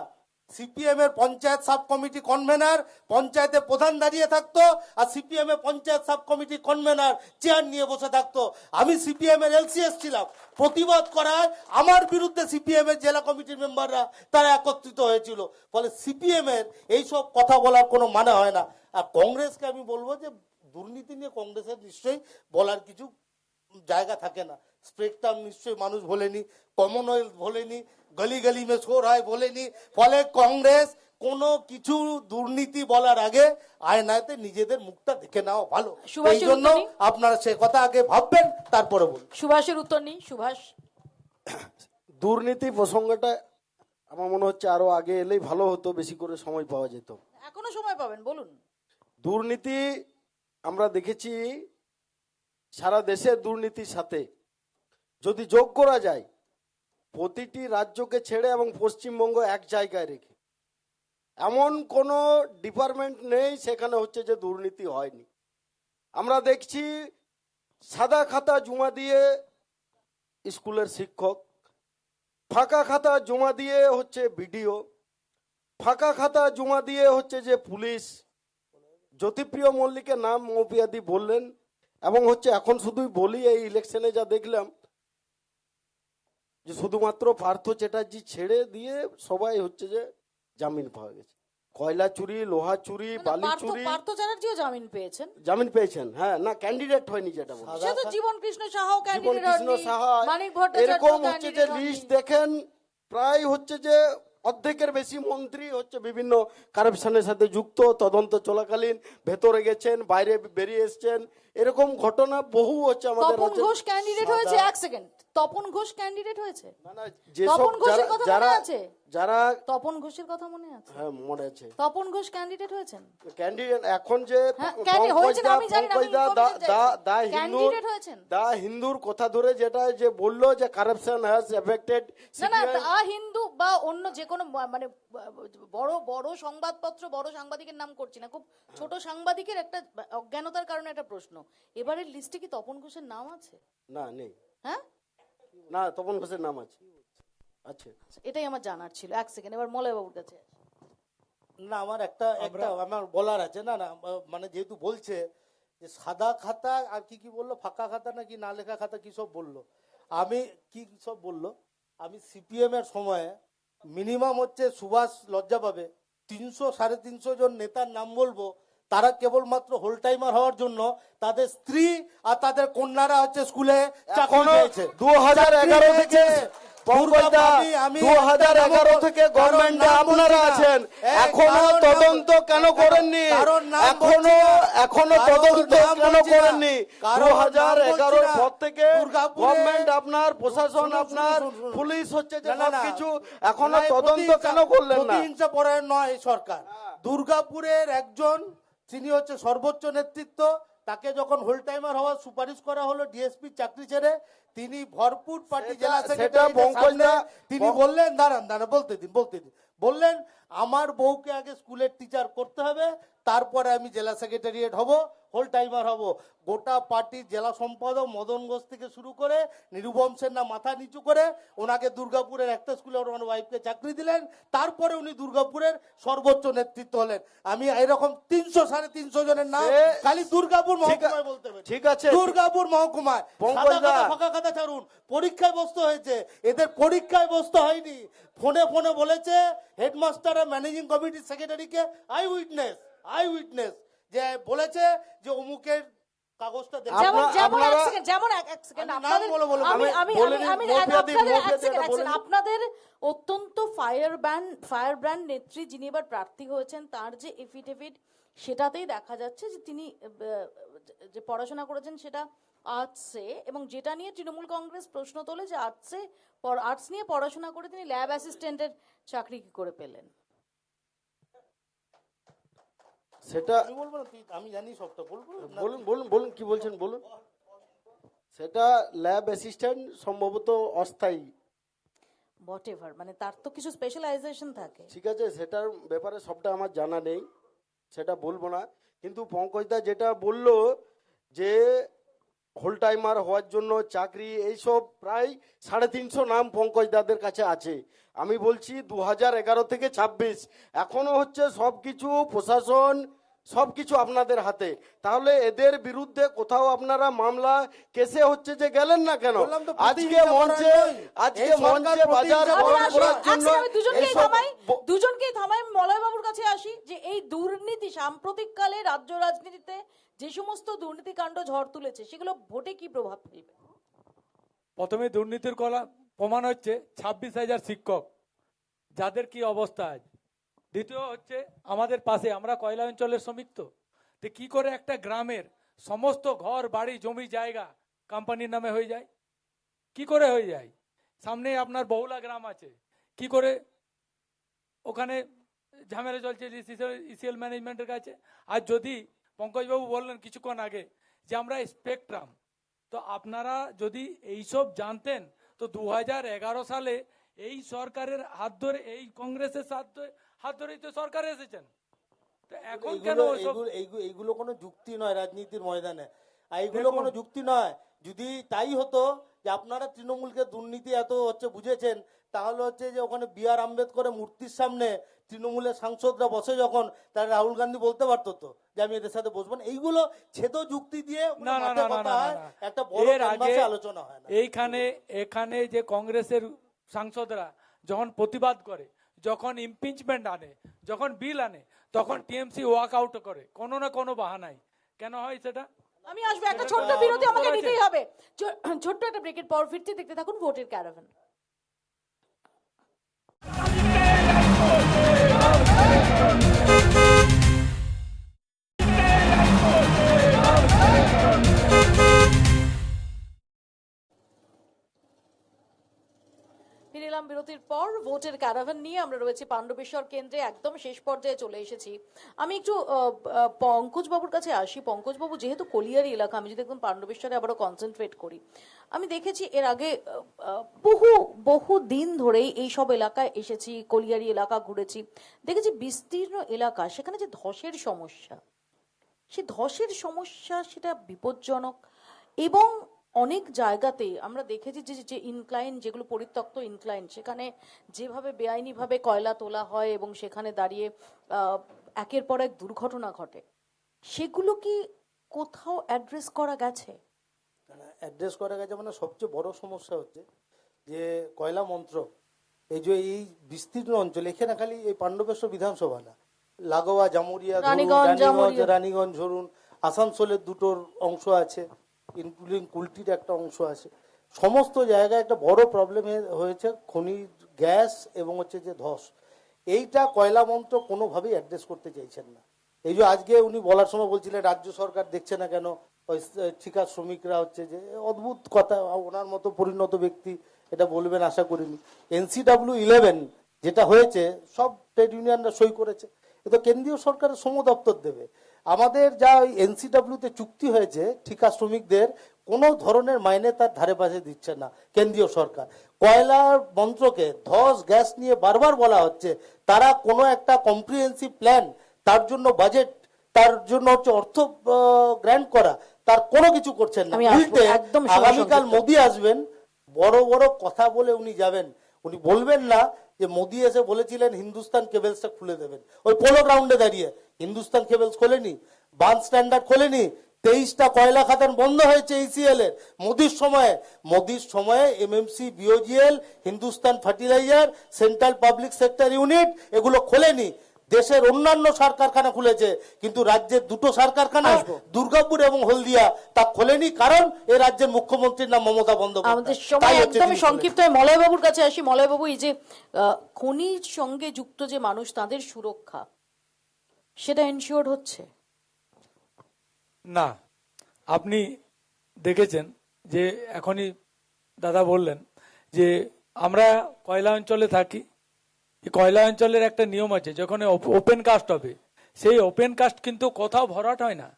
সিপিএম এর পঞ্চায়েত সাব কমিটি কনভেনার পঞ্চায়েতে প্রধান দাঁড়িয়ে থাকতো, আর সিপিএম এর panchayat sub committee convener chair নিয়ে বসে থাকতো। আমি সিপিএম এর এলসিএস ছিলাম, প্রতিবাদ করায় আমার বিরুদ্ধে সিপিএম এর জেলা কমিটির মেম্বাররা তারা একত্রিত হয়েছিল। ফলে সিপিএম এর এইসব কথা বলার কোনো মানে হয় না। আর কংগ্রেসকে আমি বলবো যে দুর্নীতি নিয়ে কংগ্রেসের নিশ্চয়ই বলার কিছু জায়গা থাকে না। স্পেকট্রাম নিশ্চয়ই মানুষ ভোলেনি, কমনওয়েলথ ভোলেনি, গলি গলি মে শোর হয় ভোলেনি। ফলে কংগ্রেস কোনো কিছু দুর্নীতি বলার আগে আয়নাতে নিজেদের মুখটা দেখে নেওয়া ভালো। সুভাষের এই জন্য উত্তর নিন। আপনারা সে কথা আগে ভাববেন, তারপরে বলুন। সুভাষের উত্তর নেই। সুভাষ, দুর্নীতি প্রসঙ্গটা আমার মনে হচ্ছে আরো আগে এলেই ভালো হতো, বেশি করে সময় পাওয়া যেত। এখনো সময় পাবেন, বলুন। দুর্নীতি আমরা দেখেছি সারা দেশের দুর্নীতির সাথে যদি যোগ করা যায়, প্রতিটি রাজ্যকে ছেড়ে এবং পশ্চিমবঙ্গ এক জায়গায় রেখে এমন কোনো ডিপার্টমেন্ট নেই সেখানে হচ্ছে যে দুর্নীতি হয়নি। আমরা দেখছি সাদা খাতা জমা দিয়ে স্কুলের শিক্ষক, ফাঁকা খাতা জমা দিয়ে হচ্ছে বিডিও, ফাঁকা খাতা জমা দিয়ে হচ্ছে যে পুলিশ। জ্যোতিপ্রিয় মল্লিকের নাম মৌপিয়াদি বললেন, এবং হচ্ছে এখন শুধুই বলি এই ইলেকশনে যা দেখলাম যে শুধুমাত্র পার্থ চ্যাটার্জি ছেড়ে দিয়ে সবাই হচ্ছে যে জামিন পাওয়া গেছে। কয়লা চুরি, লোহা চুরি, বালি চুরি, পার্থ চ্যাটার্জিও জামিন পেয়েছেন। জামিন পেয়েছেন। হ্যাঁ, না ক্যান্ডিডেট হয়নি যেটা বলছি। সে তো জীবন কৃষ্ণ সাহাও জীবন ক্যান্ডিডেট কৃষ্ণ হননি, সাহা, মানিক ভট্টাচার্য এরকম হচ্ছে যে ক্যান্ডিডেট লিস্ট হননি। দেখেন, প্রায় হচ্ছে যে অর্ধেকের বেশি মন্ত্রী হচ্ছে বিভিন্ন কারাপশনের সাথে যুক্ত, তদন্ত চলাকালীন ভেতরে গেছেন, বাইরে বেরিয়ে এসেছেন। এরকম ঘটনা বহু হচ্ছে আমাদের তপন রাজ্যে। ঘোষ ক্যান্ডিডেট হয়েছে, এক সেকেন্ড, তপন ঘোষ ক্যান্ডিডেট হয়েছে। না, না, যেসব তপন ঘোষের কথা যারা মনে আছে? যারা তপন ঘোষের কথা মনে আছে? হ্যাঁ মনে আছে, তপন ঘোষ ক্যান্ডিডেট হয়েছেন। ক্যান্ডিডেট এখন যে হ্যাঁ, হয়েছেন, আমি জানি না, আমি information চাইছি। Candidate হয়েছেন। দা হিন্দুর কথা ধরে যেটা যে বললো যে কারাপশন হ্যাজ এফেক্টেড, না না, হিন্দু বা অন্য যে কোনো মানে বড় বড় সংবাদপত্র, বড় সাংবাদিকের নাম করছি না, খুব ছোট সাংবাদিকের একটা অজ্ঞানতার কারণে একটা প্রশ্ন, এবারের লিস্টে কি তপন ঘোষের নাম আছে? না নেই, হ্যাঁ, না তপন ঘোষের নাম আছে। আচ্ছা, এটাই আমার জানার ছিল। এক সেকেন্ড, এবার মলয় বাবুর কাছে আসি। না, আমার একটা আমার বলার আছে। না না, মানে যেহেতু বলছে যে সাদা খাতা আর কি কি বললো, ফাঁকা খাতা নাকি না লেখা খাতা কি সব বললো, আমি কি সব বললো, আমি সিপিএম এর সময়ে মিনিমাম হচ্ছে সুভাষ লজ্জা পাবে 300-350 জন নেতার নাম বলবো, তারা কেবলমাত্র হোল টাইমার হওয়ার জন্য তাদের স্ত্রী আর তাদের কন্যারা হচ্ছে স্কুলে চাকরি এখনো পেয়েছে। 2011 থেকে পঙ্কজদা, 2011 থেকে গভর্নমেন্টে আপনারা আছেন, এখনো তদন্ত কেন করেননি? এখনো তদন্ত কেন করেননি? 2011 পর থেকে গভর্নমেন্ট আপনার, প্রশাসন আপনার, পুলিশ হচ্ছে যে সবকিছু, এখনো তদন্ত কেন করলেন না? প্রতিহিংসা পরায়ণ নয় এই সরকার। দুর্গাপুরের একজন, তিনি হচ্ছে সর্বোচ্চ নেতৃত্ব, তাকে যখন হোল টাইমার হওয়ার সুপারিশ করা হলো ডিএসপি চাকরি ছেড়ে, তিনি ভরপুর পার্টি জেলা সেক্রেটারি, তিনি বললেন দাঁড়ান বলতে দিন বললেন আমার বউকে আগে স্কুলের টিচার করতে হবে, তারপরে আমি জেলা সেক্রেটারিয়েট হব, হোল টাইমার হব। গোটা পার্টির জেলা সম্পাদক মদন ঘোষ থেকে শুরু করে নিরুপম সেন না মাথা নিচু করে ওনাকে দুর্গাপুরের একটা স্কুলে ওনার ওয়াইফকে চাকরি দিলেন, তারপরে উনি দুর্গাপুরের সর্বোচ্চ নেতৃত্ব হলেন। আমি এরকম 300-350 জনের নাম খালি দুর্গাপুর মহকুমায় বলতে পারি। ঠিক আছে, দুর্গাপুর মহকুমায় সাদা খাতা ফাঁকা খাতা ছাড়ুন, পরীক্ষায় বসতে হয়েছে, এদের পরীক্ষায় বসতে হয়নি। ফোনে ফোনে বলেছে হেডমাস্টার আর ম্যানেজিং কমিটির সেক্রেটারিকে আই উইটনেস যে বলেছে যে অমুকের কাগজটা দেখে। আপনাদের অত্যন্ত ফায়ার ব্র্যান্ড নেত্রী যিনি এবার প্রার্থী হয়েছেন, তার যে এফিডেভিট, সেটাতেই দেখা যাচ্ছে যে তিনি যে পড়াশোনা করেছেন সেটা আর্টসে, এবং যেটা নিয়ে তৃণমূল কংগ্রেস প্রশ্ন তোলে যে আর্টস নিয়ে পড়াশোনা করে তিনি ল্যাব অ্যাসিস্ট্যান্টের চাকরি কি করে পেলেন? সেটা আমি বলবো না, আমি জানি সবটা বলবো না? বলুন বলুন বলুন কি বলছেন বলুন। সেটা ল্যাব অ্যাসিস্ট্যান্ট সম্ভবত অস্থায়ী, হোয়াটএভার, মানে তার তো কিছু স্পেশালাইজেশন থাকে। ঠিক আছে, সেটার ব্যাপারে সবটা আমার জানা নেই, সেটা বলবো না। কিন্তু পঙ্কজদা যেটা বললো যে হোল টাইমার হওয়ার জন্য চাকরি, এইসব প্রায় 350 নাম পঙ্কজদাদের কাছে আছে। আমি বলছি 2011 থেকে 26 এখনো হচ্ছে সব কিছু, প্রশাসন সবকিছু আপনাদের হাতে। তাহলে এদের বিরুদ্ধে কোথাও আপনারা মামলা কেসে হচ্ছে যে গেলেন না কেন? বললাম তো, আজকে প্রতিহিংসা মঞ্চে করার নয়। আজকে এই সরকার মঞ্চে বাজার প্রতিহিংসা গরম আমি করার আসি, জন্য আমি দুজনকেই এইসব থামাই, দুজনকেই থামাই। আমি মলয়বাবুর কাছে আসি যে এই দুর্নীতি সাম্প্রতিককালে রাজ্য রাজনীতিতে যে সমস্ত দুর্নীতিকাণ্ড ঝড় তুলেছে সেগুলো ভোটে কি প্রভাব ফেলবে? প্রথমে দুর্নীতির প্রমাণ হচ্ছে 26,000 শিক্ষক, যাদের কি অবস্থা আজ। দ্বিতীয় হচ্ছে আমাদের পাশে, আমরা কয়লা অঞ্চলের শ্রমিক, তো কি করে একটা গ্রামের সমস্ত ঘর বাড়ি জমি জায়গা কোম্পানির নামে হয়ে যায়? কি করে হয়ে যায়? সামনে আপনার বহুলা গ্রাম আছে, কি করে ওখানে ঝামেলা চলছে ইসিএল ম্যানেজমেন্টের কাছে। আর যদি পঙ্কজবাবু বললেন কিছুক্ষণ আগে যে আমরা স্পেকট্রাম, তো আপনারা যদি এইসব জানতেন তো 2011 সালে এই সরকারের হাত ধরে, এই কংগ্রেসের হাত ধরেই তো সরকারে এসেছেন। তো এখন কেন ওসব? এইগুলো কোনো যুক্তি নয় রাজনীতির ময়দানে, আর এইগুলো দেখুন, কোনো যুক্তি নয়। যদি তাই হতো যে আপনারা তৃণমূলকে দুর্নীতি এত হচ্ছে বুঝেছেন, তাহলে হচ্ছে যে ওখানে বি.আর. আম্বেদকরের মূর্তির সামনে তৃণমূলের সাংসদরা বসে যখন, তারা রাহুল গান্ধী বলতে পারতো তো যে আমি এদের সাথে বসবো না। এইগুলো ছেদ যুক্তি দিয়ে না, না, মাঠে না, না, কথা না, হয়, না। একটা বড় এর আগে ক্যানভাসে আলোচনা হয় না। এখানে যে কংগ্রেসের সাংসদরা যখন প্রতিবাদ করে, যখন ইমপিচমেন্ট আনে, যখন বিল আনে, তখন টিএমসি ওয়াক আউট করে কোনো না কোনো বাহানায়। কেন হয় সেটা? আমি আসবো, একটা ছোট্ট বিরতি আমাকে নিতেই হবে। ছোট্ট একটা ব্রেকের পর ফিরতে, দেখতে থাকুন ভোটের ক্যারাভান। ফিরে এলাম বিরতির পর। ভোটের ক্যারাভান নিয়ে আমরা রয়েছি পাণ্ডবেশ্বর কেন্দ্রে, একদম শেষ পর্যায়ে চলে এসেছি। আমি একটু পঙ্কজ বাবুর কাছে আসি। পঙ্কজ বাবু, যেহেতু কলিয়ারি এলাকা, আমি যদি একদম পাণ্ডবেশ্বরে আবারও কনসেন্ট্রেট করি, আমি দেখেছি এর আগে বহু দিন ধরেই এইসব এলাকায় এসেছি, কলিয়ারি এলাকা ঘুরেছি, দেখেছি বিস্তীর্ণ এলাকা, সেখানে যে ধসের সমস্যা, সে ধসের সমস্যা সেটা বিপজ্জনক। এবং অনেক জায়গাতে আমরা দেখেছি যে ইনক্লাইন, যেগুলো পরিত্যক্ত ইনক্লাইন, সেখানে যেভাবে বেআইনিভাবে কয়লা তোলা হয় এবং সেখানে দাঁড়িয়ে একের পর এক দুর্ঘটনা ঘটে, সেগুলো কি কোথাও অ্যাড্রেস করা গেছে? অ্যাড্রেস করা গেছে, মানে সবচেয়ে বড় সমস্যা হচ্ছে যে কয়লা মন্ত্রক এই যে এই বিস্তীর্ণ অঞ্চল, এখানে খালি এই পাণ্ডবেশ্বর বিধানসভা না, লাগোয়া জামুরিয়া ধরুন, রানীগঞ্জ ধরুন, আসানসোলের দুটোর অংশ আছে, ইনক্লুডিং কুলটির একটা অংশ আছে, সমস্ত জায়গায় একটা বড় প্রবলেম হয়েছে খনিজ গ্যাস এবং হচ্ছে যে ধস। এইটা কয়লা মন্ত্রক কোনোভাবেই অ্যাড্রেস করতে চাইছেন না। এই যে আজকে উনি বলার সময় বলছিলেন রাজ্য সরকার দেখছে না কেন, ওই ঠিকা শ্রমিকরা হচ্ছে যে, অদ্ভুত কথা, ওনার মতো পরিণত ব্যক্তি এটা বলবেন আশা করিনি। NCW11 যেটা হয়েছে, সব ট্রেড ইউনিয়নরা সই করেছে, এ তো কেন্দ্রীয় সরকারের শ্রম দপ্তর দেবে। আমাদের যা ওই NCW-তে চুক্তি হয়েছে ঠিকা শ্রমিকদের, কোনো ধরনের মাইনে তার ধারে পাশে দিচ্ছে না কেন্দ্রীয় সরকার। কয়লার মন্ত্রকে ধস গ্যাস নিয়ে বারবার বলা হচ্ছে, তারা কোনো একটা কম্প্রিহেন্সিভ প্ল্যান, তার জন্য বাজেট, তার জন্য হচ্ছে অর্থ গ্র্যান্ট করা, তার কোনো কিছু করছেন না। উল্টে আগামীকাল মোদি আসবেন, বড় বড় কথা বলে উনি যাবেন। উনি বলবেন না যে মোদি এসে বলেছিলেন হিন্দুস্তান কেবলসটা খুলে দেবেন, ওই পোলো গ্রাউন্ডে দাঁড়িয়ে। হিন্দুস্তান কেবলস খোলেনি, বার্ন স্ট্যান্ডার্ড খোলেনি, 23টা কয়লা খাদান বন্ধ হয়েছে ECL এর মোদির সময়ে MMC, BOGL, Hindustan fertiliser, central public sector unit এগুলো খোলেনি। দেশের অন্যান্য সার কারখানা খুলেছে, কিন্তু রাজ্যের দুটো সার কারখানা, দুর্গাপুর এবং হলদিয়া, তা খোলেনি, কারণ এই রাজ্যের মুখ্যমন্ত্রীর নাম মমতা বন্দ্যোপাধ্যায়। আমাদের সময় একদমই সংক্ষিপ্ত। মলয়বাবুর কাছে আসি। মলয়বাবু, এই যে খনির সঙ্গে যুক্ত যে মানুষ, তাদের সুরক্ষা সেটা এনশিওর হচ্ছে না। আপনি দেখেছেন যে এখনই দাদা বললেন যে আমরা কয়লা অঞ্চলে থাকি। এই কয়লা অঞ্চলের একটা নিয়ম আছে, যখন ওপেন কাস্ট হবে সেই ওপেন কাস্ট কিন্তু কোথাও ভরাট হয় না।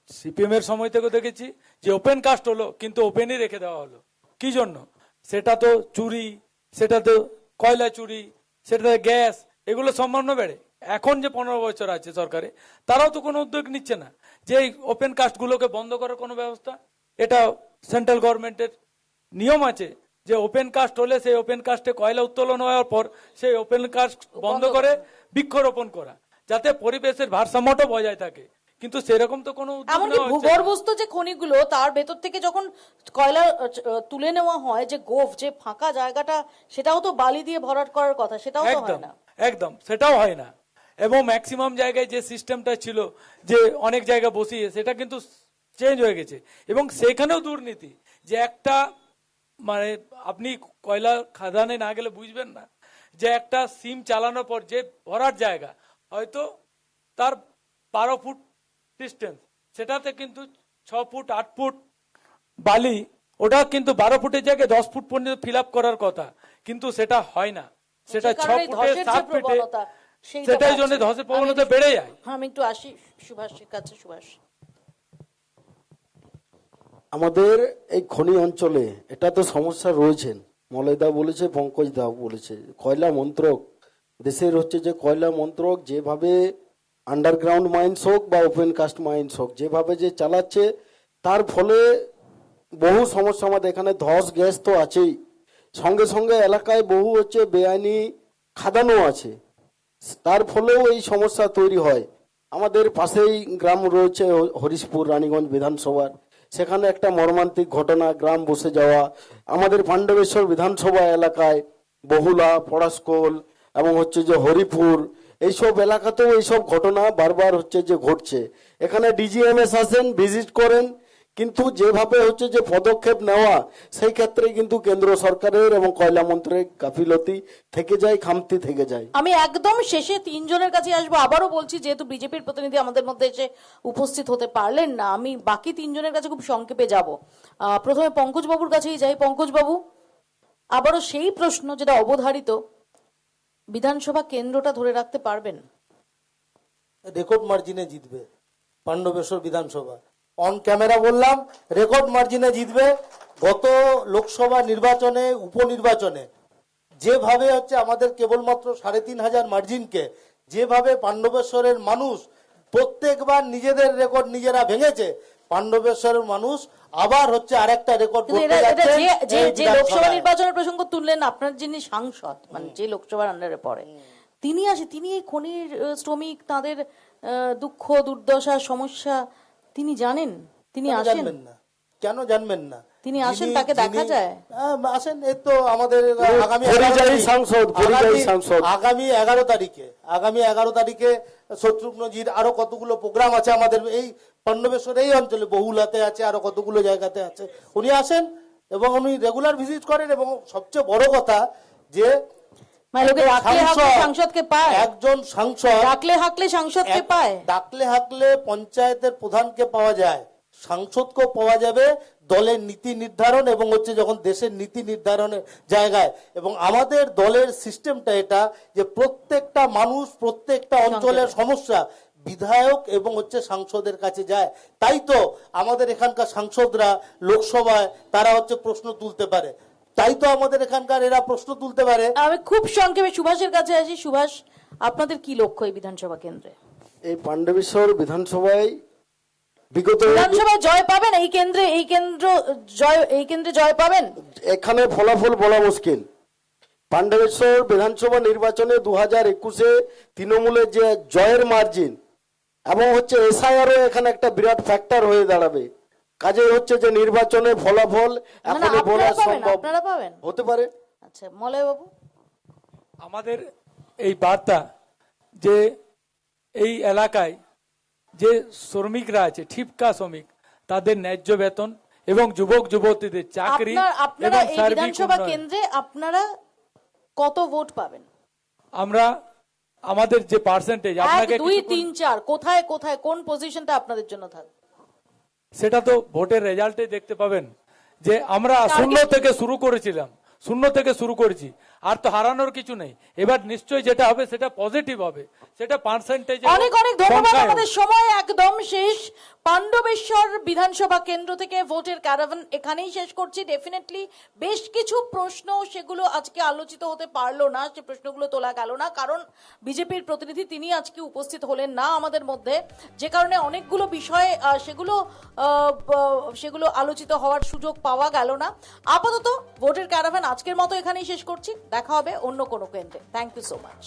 সিপিএম এর সময় থেকে দেখেছি যে ওপেন কাস্ট হলো কিন্তু ওপেনই রেখে দেওয়া হলো। কি জন্য? সেটা তো চুরি, সেটা তো কয়লা চুরি, সেটা গ্যাস, এগুলো সম্ভাবনা বেড়ে। এখন যে 15 বছর আছে সরকারে, তারাও তো কোনো উদ্যোগ নিচ্ছে না যে এই ওপেন কাস্টগুলোকে বন্ধ করার কোনো ব্যবস্থা। এটা সেন্ট্রাল গভর্নমেন্টের নিয়ম আছে যে ওপেন কাস্ট হলে সেই ওপেন কাস্টে কয়লা উত্তোলন হওয়ার পর সেই ওপেন কাস্ট বন্ধ করে বৃক্ষরোপণ করা, যাতে পরিবেশের ভারসাম্যটা বজায় থাকে। কিন্তু সেরকম তো কোনো উদ্যোগ এমনকি নেওয়া হচ্ছে না। ভূগর্ভস্থ যে খনিগুলো তার ভেতর থেকে যখন কয়লা তুলে নেওয়া হয়, যে গোফ, যে ফাঁকা জায়গাটা, সেটাও তো বালি দিয়ে ভরাট করার কথা, সেটাও তো হয় একদম না। একদম সেটাও হয় না। এবং ম্যাক্সিমাম জায়গায় যে সিস্টেমটা ছিল যে অনেক জায়গা বসিয়ে, সেটা কিন্তু চেঞ্জ হয়ে গেছে। এবং সেখানেও দুর্নীতি, যে একটা মানে আপনি কয়লা খাদানে না গেলে বুঝবেন না যে একটা সিম চালানোর পর যে ভরার জায়গা হয়তো তার 12 ফুট ডিস্টেন্স, সেটাতে কিন্তু 6 ফুট 8 ফুট বালি, ওটা কিন্তু 12 ফুটের জায়গায় 10 ফুট পর্যন্ত ফিল আপ করার কথা, কিন্তু সেটা হয় না। সেটা যে কারণে 6 ফুটে ধসের যে 7 ফিটে, প্রবণতা, সেইটা সেটাই জন্য বাড়ছে। ধসের প্রবণতা বেড়ে যায়। হ্যাঁ, আমি একটু আসি সুভাষের কাছে। সুভাষ, আমাদের এই খনি অঞ্চলে এটা তো সমস্যা রয়েছেন, মলয়দা বলেছে, পঙ্কজ দাও বলেছে, কয়লা মন্ত্রক, দেশের হচ্ছে যে কয়লা মন্ত্রক যেভাবে আন্ডারগ্রাউন্ড মাইন্স হোক বা ওপেন কাস্ট মাইন্স হোক যেভাবে যে চালাচ্ছে, তার ফলে বহু সমস্যা আমাদের এখানে। ধস গ্যাস তো আছেই, সঙ্গে সঙ্গে এলাকায় বহু হচ্ছে বেআইনি খাদানও আছে, তার ফলেও এই সমস্যা তৈরি হয়। আমাদের পাশেই গ্রাম রয়েছে হরিশপুর, রানীগঞ্জ বিধানসভার, সেখানে একটা মর্মান্তিক ঘটনা, গ্রাম বসে যাওয়া। আমাদের পাণ্ডবেশ্বর বিধানসভা এলাকায় বহুলা, পড়াশকোল এবং হচ্ছে যে হরিপুর, এইসব এলাকাতেও এইসব ঘটনা বারবার হচ্ছে যে ঘটছে। এখানে ডিজিএমএস আসেন, ভিজিট করেন, কিন্তু যেভাবে হচ্ছে যে পদক্ষেপ নেওয়া, সেই ক্ষেত্রে কিন্তু কেন্দ্র সরকারের এবং কয়লা মন্ত্রকের গাফিলতি থেকে যায়, খামতি থেকে যায়। আমি একদম শেষে তিনজনের কাছে আসবো। আবারও বলছি, যেহেতু বিজেপির প্রতিনিধি আমাদের মধ্যে এসে উপস্থিত হতে পারলেন না, আমি বাকি তিনজনের কাছে খুব সংক্ষেপে যাব। প্রথমে পঙ্কজ বাবুর কাছেই যাই। পঙ্কজ বাবু, আবারও সেই প্রশ্ন যেটা অবধারিত, বিধানসভা কেন্দ্রটা ধরে রাখতে পারবেন? রেকর্ড মার্জিনে জিতবে পাণ্ডবেশ্বর বিধানসভা। অন ক্যামেরা বললাম, রেকর্ড মার্জিনে জিতবে। গত লোকসভা নির্বাচনে, উপনির্বাচনে যেভাবে হচ্ছে আমাদের কেবলমাত্র 3,500 মার্জিনকে যেভাবে পাণ্ডবেশ্বরের মানুষ প্রত্যেকবার নিজেদের রেকর্ড নিজেরা ভেঙেছে, পাণ্ডবেশ্বরের মানুষ আবার হচ্ছে আরেকটা রেকর্ড কিন্তু করতে এটা যাচ্ছে যে এই যে লোকসভা বিধানসভায়। নির্বাচনের প্রসঙ্গ তুললেন, আপনার যিনি সাংসদ, মানে যে লোকসভার আন্ডারে পড়ে, তিনি তিনি এই খনির শ্রমিক, তাদের দুঃখ দুর্দশা সমস্যা তিনি জানেন, তিনি কেন আসেন? জানবেন না? কেন জানবেন না? তিনি আসেন, যিনি- তাকে দেখা যিনি- যায়? আসেন। এই তো আমাদের আগামী পরিযায়ী 11 সাংসদ, পরিযায়ী সাংসদ। আগামী 11 তারিখে শত্রুঘ্নজির আরো কতগুলো প্রোগ্রাম আছে আমাদের এই পাণ্ডবেশ্বর এই অঞ্চলে, বহুলাতে আছে, আরো কতগুলো জায়গাতে আছে। উনি আসেন এবং উনি রেগুলার ভিজিট করেন। এবং সবচেয়ে বড় কথা যে মানে লোকে ডাকলে হাঁকলে সাংসদকে পায়, একজন সাংসদ ডাকলে হাঁকলে সাংসদকে পায়। ডাকলে হাঁকলে পঞ্চায়েতের প্রধানকে পাওয়া যায়, সাংসদকেও পাওয়া যাবে দলের নীতি নির্ধারণ এবং হচ্ছে যখন দেশের নীতি নির্ধারণের জায়গায়। এবং আমাদের দলের সিস্টেমটা এটা যে প্রত্যেকটা মানুষ, প্রত্যেকটা অঞ্চলের সমস্যা বিধায়ক এবং হচ্ছে সাংসদের কাছে যায়। তাই তো আমাদের এখানকার সাংসদরা লোকসভায় তারা হচ্ছে প্রশ্ন তুলতে পারে, তাই তো আমাদের এখানকার এরা প্রশ্ন তুলতে পারে। আমি খুব সংক্ষেপে সুভাষের কাছে আসি। সুভাষ, আপনাদের কি লক্ষ্য এই বিধানসভা কেন্দ্রে? এই পাণ্ডবেশ্বর বিধানসভায় বিগত বিধানসভায় জয় পাবেন? এই কেন্দ্রে জয় পাবেন? এখানে ফলাফল বলা মুশকিল। পাণ্ডবেশ্বর বিধানসভা নির্বাচনে 2021-এ তৃণমূলের যে জয়ের মার্জিন এবং হচ্ছে এসআইআরও এখানে একটা বিরাট ফ্যাক্টর হয়ে দাঁড়াবে। কাজে হচ্ছে যে নির্বাচনের ফলাফল না, এখনো বলা সম্ভব আপনারা পাবেন। হতে পারে। আচ্ছা, মলয় বাবু। আমাদের এই বার্তা যে এই এলাকায় যে শ্রমিকরা আছে, ঠিকা শ্রমিক, তাদের ন্যায্য বেতন এবং যুবক যুবতীদের চাকরি আপনারা এবং এই সার্বিক বিধানসভা উন্নয়ন। কেন্দ্রে আপনারা কত ভোট পাবেন? আমরা আমাদের যে পার্সেন্টেজ 1, আপনাকে 2, 3, 4 কোথায় কোথায় কোন পজিশনটা আপনাদের জন্য থাকবে? সেটা তো ভোটের রেজাল্টে দেখতে পাবেন যে আমরা শূন্য থেকে শুরু করেছিলাম, শূন্য থেকে শুরু করেছি, আর তো হারানোর কিছু নেই। এবার নিশ্চয়ই যেটা হবে সেটা পজিটিভ হবে, সেটা পার্সেন্টেজ। অনেক অনেক ধন্যবাদ। আমাদের সময় একদম শেষ। পাণ্ডবেশ্বর বিধানসভা কেন্দ্র থেকে ভোটের ক্যারাভান এখানেই শেষ করছি। ডেফিনেটলি বেশ কিছু প্রশ্ন সেগুলো আজকে আলোচিত হতে পারলো না, সে প্রশ্নগুলো তোলা গেল না, কারণ বিজেপির প্রতিনিধি তিনি আজকে উপস্থিত হলেন না আমাদের মধ্যে, যে কারণে অনেকগুলো বিষয় সেগুলো আলোচিত হওয়ার সুযোগ পাওয়া গেল না। আপাতত ভোটের ক্যারাভান আজকের মতো এখানেই শেষ করছি। দেখা হবে অন্য কোনো কেন্দ্রে। Thank you so much.